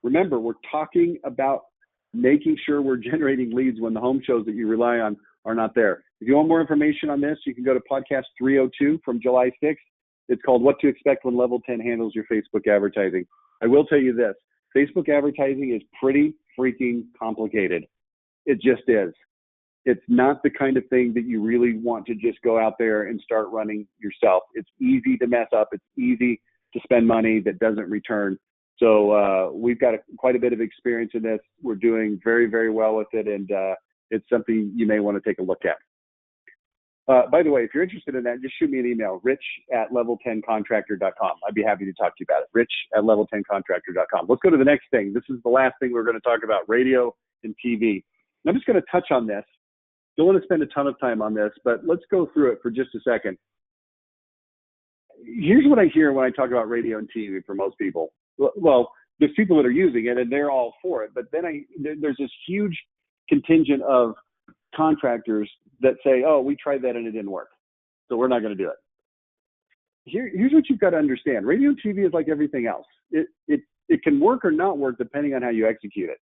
Remember, we're talking about making sure we're generating leads when the home shows that you rely on are not there. If you want more information on this, you can go to podcast 302 from July 6th. It's called What to Expect When Level 10 Handles Your Facebook Advertising. I will tell you this, Facebook advertising is pretty freaking complicated. It just is. It's not the kind of thing that you really want to just go out there and start running yourself. It's easy to mess up. It's easy to spend money that doesn't return. So we've got quite a bit of experience in this. We're doing very, very well with it, and it's something you may want to take a look at. By the way, if you're interested in that, just shoot me an email, rich@level10contractor.com. I'd be happy to talk to you about it, rich@level10contractor.com. Let's go to the next thing. This is the last thing we're going to talk about, radio and TV. And I'm just going to touch on this. Don't want to spend a ton of time on this, but let's go through it for just a second. Here's what I hear when I talk about radio and TV for most people. Well, there's people that are using it, and they're all for it. But then there's this huge contingent of contractors that say, oh, we tried that and it didn't work, so we're not going to do it. Here's what you've got to understand. Radio and TV is like everything else. It can work or not work depending on how you execute it.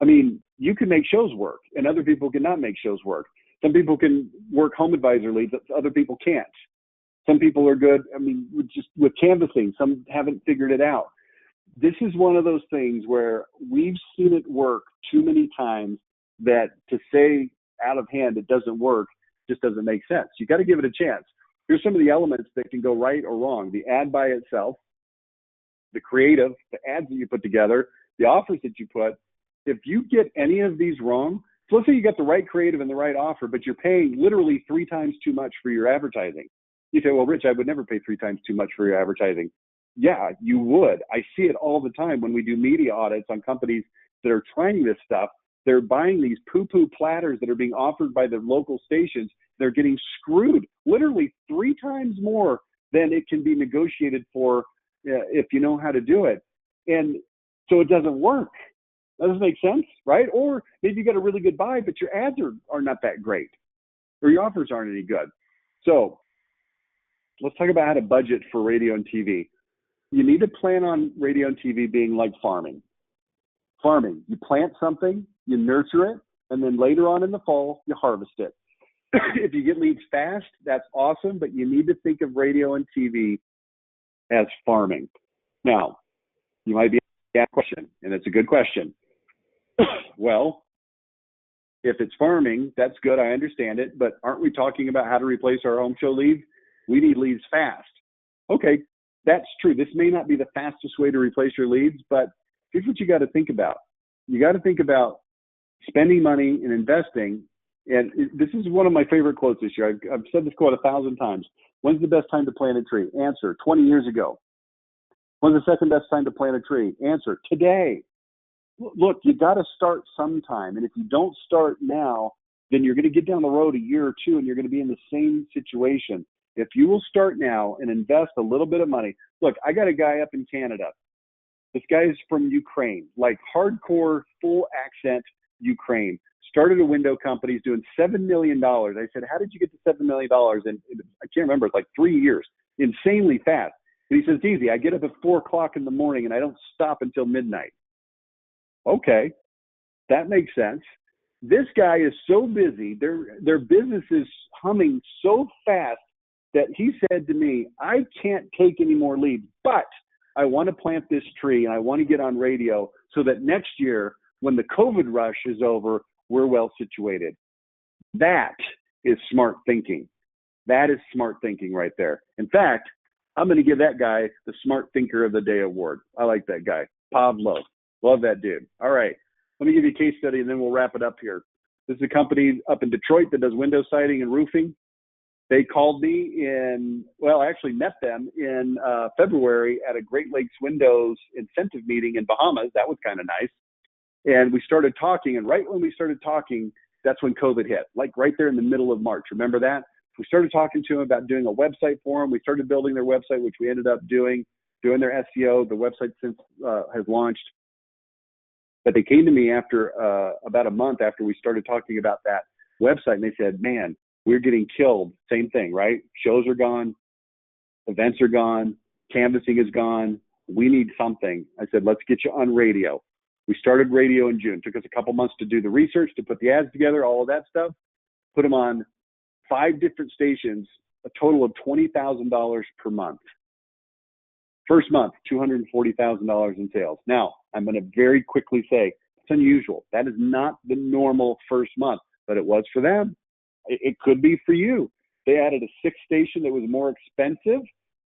I mean, you can make shows work, and other people cannot make shows work. Some people can work home advisor leads, other people can't. Some people are good, with canvassing. Some haven't figured it out. This is one of those things where we've seen it work too many times that to say out of hand it doesn't work just doesn't make sense. You got to give it a chance. Here's some of the elements that can go right or wrong. The ad by itself, the creative, the ads that you put together, the offers that you put. If you get any of these wrong, so let's say you got the right creative and the right offer, but you're paying literally 3 times too much for your advertising. You say, well, Rich, I would never pay 3 times too much for your advertising. Yeah, you would. I see it all the time when we do media audits on companies that are trying this stuff. They're buying these poo-poo platters that are being offered by the local stations. They're getting screwed literally 3 times more than it can be negotiated for if you know how to do it. And so it doesn't work. That doesn't make sense, right? Or maybe you got a really good buy, but your ads are not that great, or your offers aren't any good. So let's talk about how to budget for radio and TV. You need to plan on radio and TV being like farming. You plant something, you nurture it, and then later on in the fall, you harvest it. If you get leads fast, that's awesome, but you need to think of radio and TV as farming. Now, you might be asking a question, and it's a good question. Well, if it's farming, that's good. I understand it. But aren't we talking about how to replace our home show leads? We need leads fast. Okay, that's true. This may not be the fastest way to replace your leads, but here's what you got to think about. You got to think about spending money and investing. And this is one of my favorite quotes this year. I've said this quote 1,000 times. When's the best time to plant a tree? Answer, 20 years ago. When's the second best time to plant a tree? Answer, today. Look, you got to start sometime. And if you don't start now, then you're going to get down the road a year or two and you're going to be in the same situation. If you will start now and invest a little bit of money. Look, I got a guy up in Canada. This guy is from Ukraine, like hardcore, full accent Ukraine. Started a window company. He's doing $7 million. I said, how did you get to $7 million? And I can't remember. It's like 3 years. Insanely fast. And he says, it's easy. I get up at 4 o'clock in the morning and I don't stop until midnight. Okay, that makes sense. This guy is so busy. Their business is humming so fast that he said to me, I can't take any more leads, but I want to plant this tree and I want to get on radio so that next year when the COVID rush is over, we're well situated. That is smart thinking. That is smart thinking right there. In fact, I'm going to give that guy the Smart Thinker of the Day award. I like that guy. Pavlo. Love that dude. All right. Let me give you a case study and then we'll wrap it up here. This is a company up in Detroit that does window siding and roofing. They called me I actually met them in February at a Great Lakes Windows incentive meeting in Bahamas. That was kind of nice. And we started talking. And right when we started talking, that's when COVID hit, like right there in the middle of March. Remember that? We started talking to them about doing a website for them. We started building their website, which we ended up doing their SEO. The website since has launched. But they came to me after about a month after we started talking about that website, and they said, man, we're getting killed. Same thing, right? Shows are gone. Events are gone. Canvassing is gone. We need something. I said, let's get you on radio. We started radio in June. It took us a couple months to do the research, to put the ads together, all of that stuff. Put them on 5 different stations, a total of $20,000 per month. First month, $240,000 in sales. Now, I'm going to very quickly say it's unusual. That is not the normal first month, but it was for them. It could be for you. They added a 6th station that was more expensive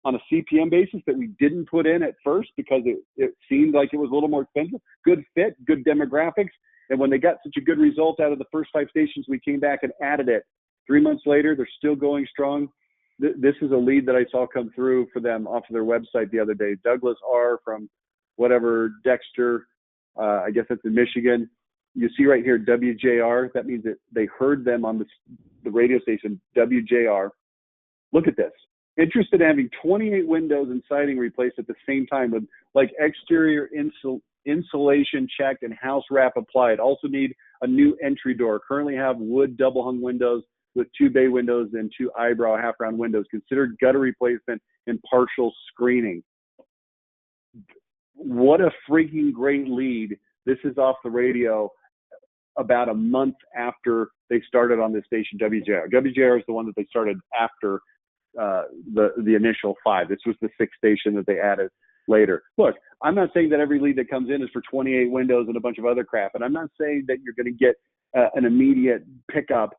on a CPM basis that we didn't put in at first because it seemed like it was a little more expensive. Good fit, good demographics. And when they got such a good result out of the first 5 stations, we came back and added it. 3 months later, they're still going strong. This is a lead that I saw come through for them off of their website the other day. Douglas R. from whatever, Dexter, I guess that's in Michigan. You see right here, WJR. That means that they heard them on the radio station, WJR. Look at this. Interested in having 28 windows and siding replaced at the same time with like exterior insulation checked and house wrap applied. Also need a new entry door. Currently have wood double hung windows with 2 bay windows and 2 eyebrow half round windows. Considered gutter replacement and partial screening. What a freaking great lead. This is off the radio about a month after they started on this station, WJR. WJR is the one that they started after the initial 5. This was the 6th station that they added later. Look, I'm not saying that every lead that comes in is for 28 windows and a bunch of other crap. And I'm not saying that you're going to get an immediate pickup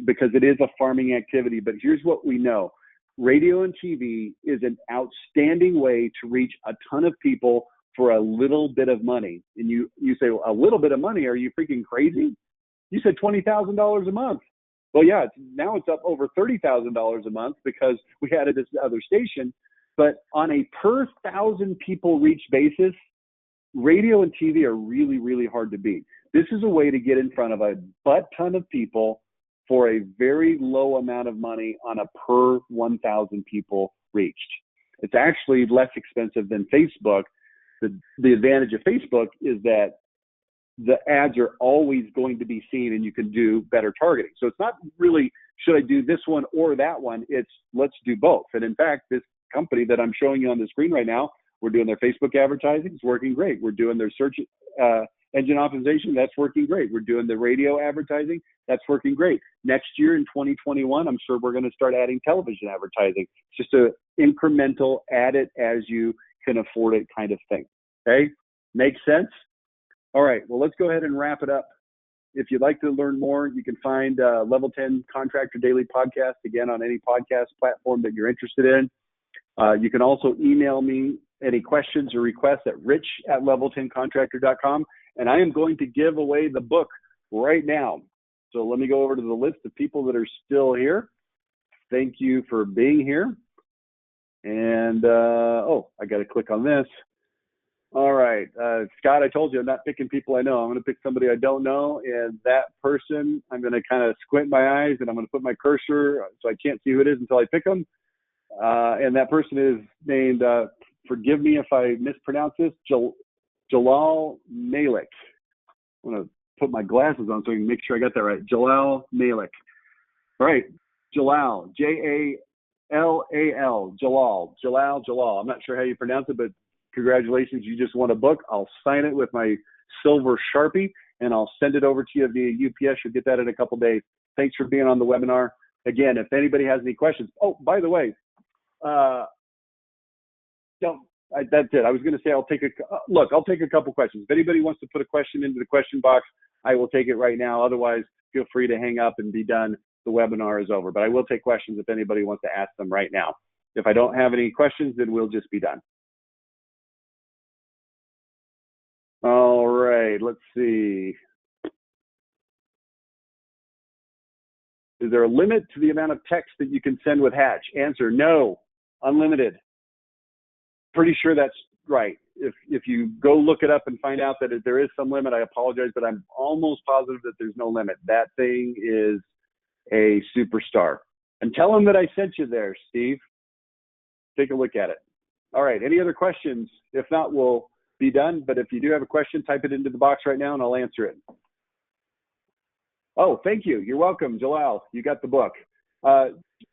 because it is a farming activity. But here's what we know. Radio and TV is an outstanding way to reach a ton of people for a little bit of money. And you say, well, a little bit of money? Are you freaking crazy? You said $20,000 a month. Well, yeah, now it's up over $30,000 a month because we added this other station. But on a per 1,000 people reach basis, radio and TV are really, really hard to beat. This is a way to get in front of a butt ton of people for a very low amount of money on a per 1,000 people reached. It's actually less expensive than Facebook. The advantage of Facebook is that the ads are always going to be seen and you can do better targeting. So it's not really, should I do this one or that one? It's let's do both. And in fact, this company that I'm showing you on the screen right now, we're doing their Facebook advertising. It's working great. We're doing their search engine optimization, that's working great. We're doing the radio advertising, that's working great. Next year in 2021, I'm sure we're going to start adding television advertising. It's just a incremental, add it as you can afford it kind of thing. Okay, makes sense? All right, well, let's go ahead and wrap it up. If you'd like to learn more, you can find Level 10 Contractor Daily Podcast, again, on any podcast platform that you're interested in. You can also email me any questions or requests at rich@level10contractor.com. And I am going to give away the book right now. So let me go over to the list of people that are still here. Thank you for being here. And, I got to click on this. All right, Scott, I told you I'm not picking people I know. I'm going to pick somebody I don't know, and that person, I'm going to kind of squint my eyes, and I'm going to put my cursor so I can't see who it is until I pick them. And that person is named, forgive me if I mispronounce this, Jalal Malik. I'm going to put my glasses on so I can make sure I got that right. Jalal Malik. All right, Jalal, Jalal, Jalal. I'm not sure how you pronounce it, but congratulations, you just won a book. I'll sign it with my silver Sharpie, and I'll send it over to you via UPS. You'll get that in a couple days. Thanks for being on the webinar. Again, if anybody has any questions. Oh, by the way, that's it. I was going to say I'll take a couple questions. If anybody wants to put a question into the question box, I will take it right now. Otherwise, feel free to hang up and be done. The webinar is over. But I will take questions if anybody wants to ask them right now. If I don't have any questions, then we'll just be done. All right, let's see. Is there a limit to the amount of text that you can send with Hatch? Answer, no, unlimited. Pretty sure that's right. If you go look it up and find out that there is some limit, I apologize, but I'm almost positive that there's no limit. That thing is a superstar. And tell them that I sent you there, Steve. Take a look at it. All right, any other questions? If not, we'll be done. But if you do have a question, type it into the box right now and I'll answer it. Oh, thank you. You're welcome, Jalal. You got the book.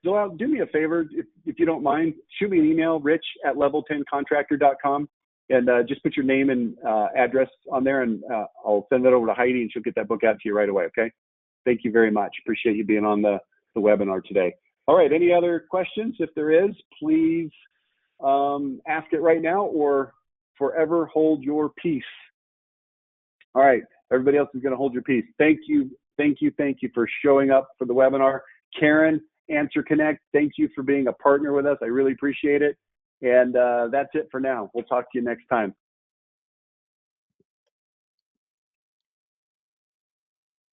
Jalal, do me a favor, if you don't mind, shoot me an email, rich@level10contractor.com, and just put your name and address on there, and I'll send that over to Heidi, and she'll get that book out to you right away, okay? Thank you very much. Appreciate you being on the webinar today. All right, any other questions? If there is, please ask it right now or forever hold your peace. All right, everybody else is going to hold your peace. Thank you for showing up for the webinar. Karen, Answer Connect, thank you for being a partner with us. I really appreciate it. And that's it for now. We'll talk to you next time.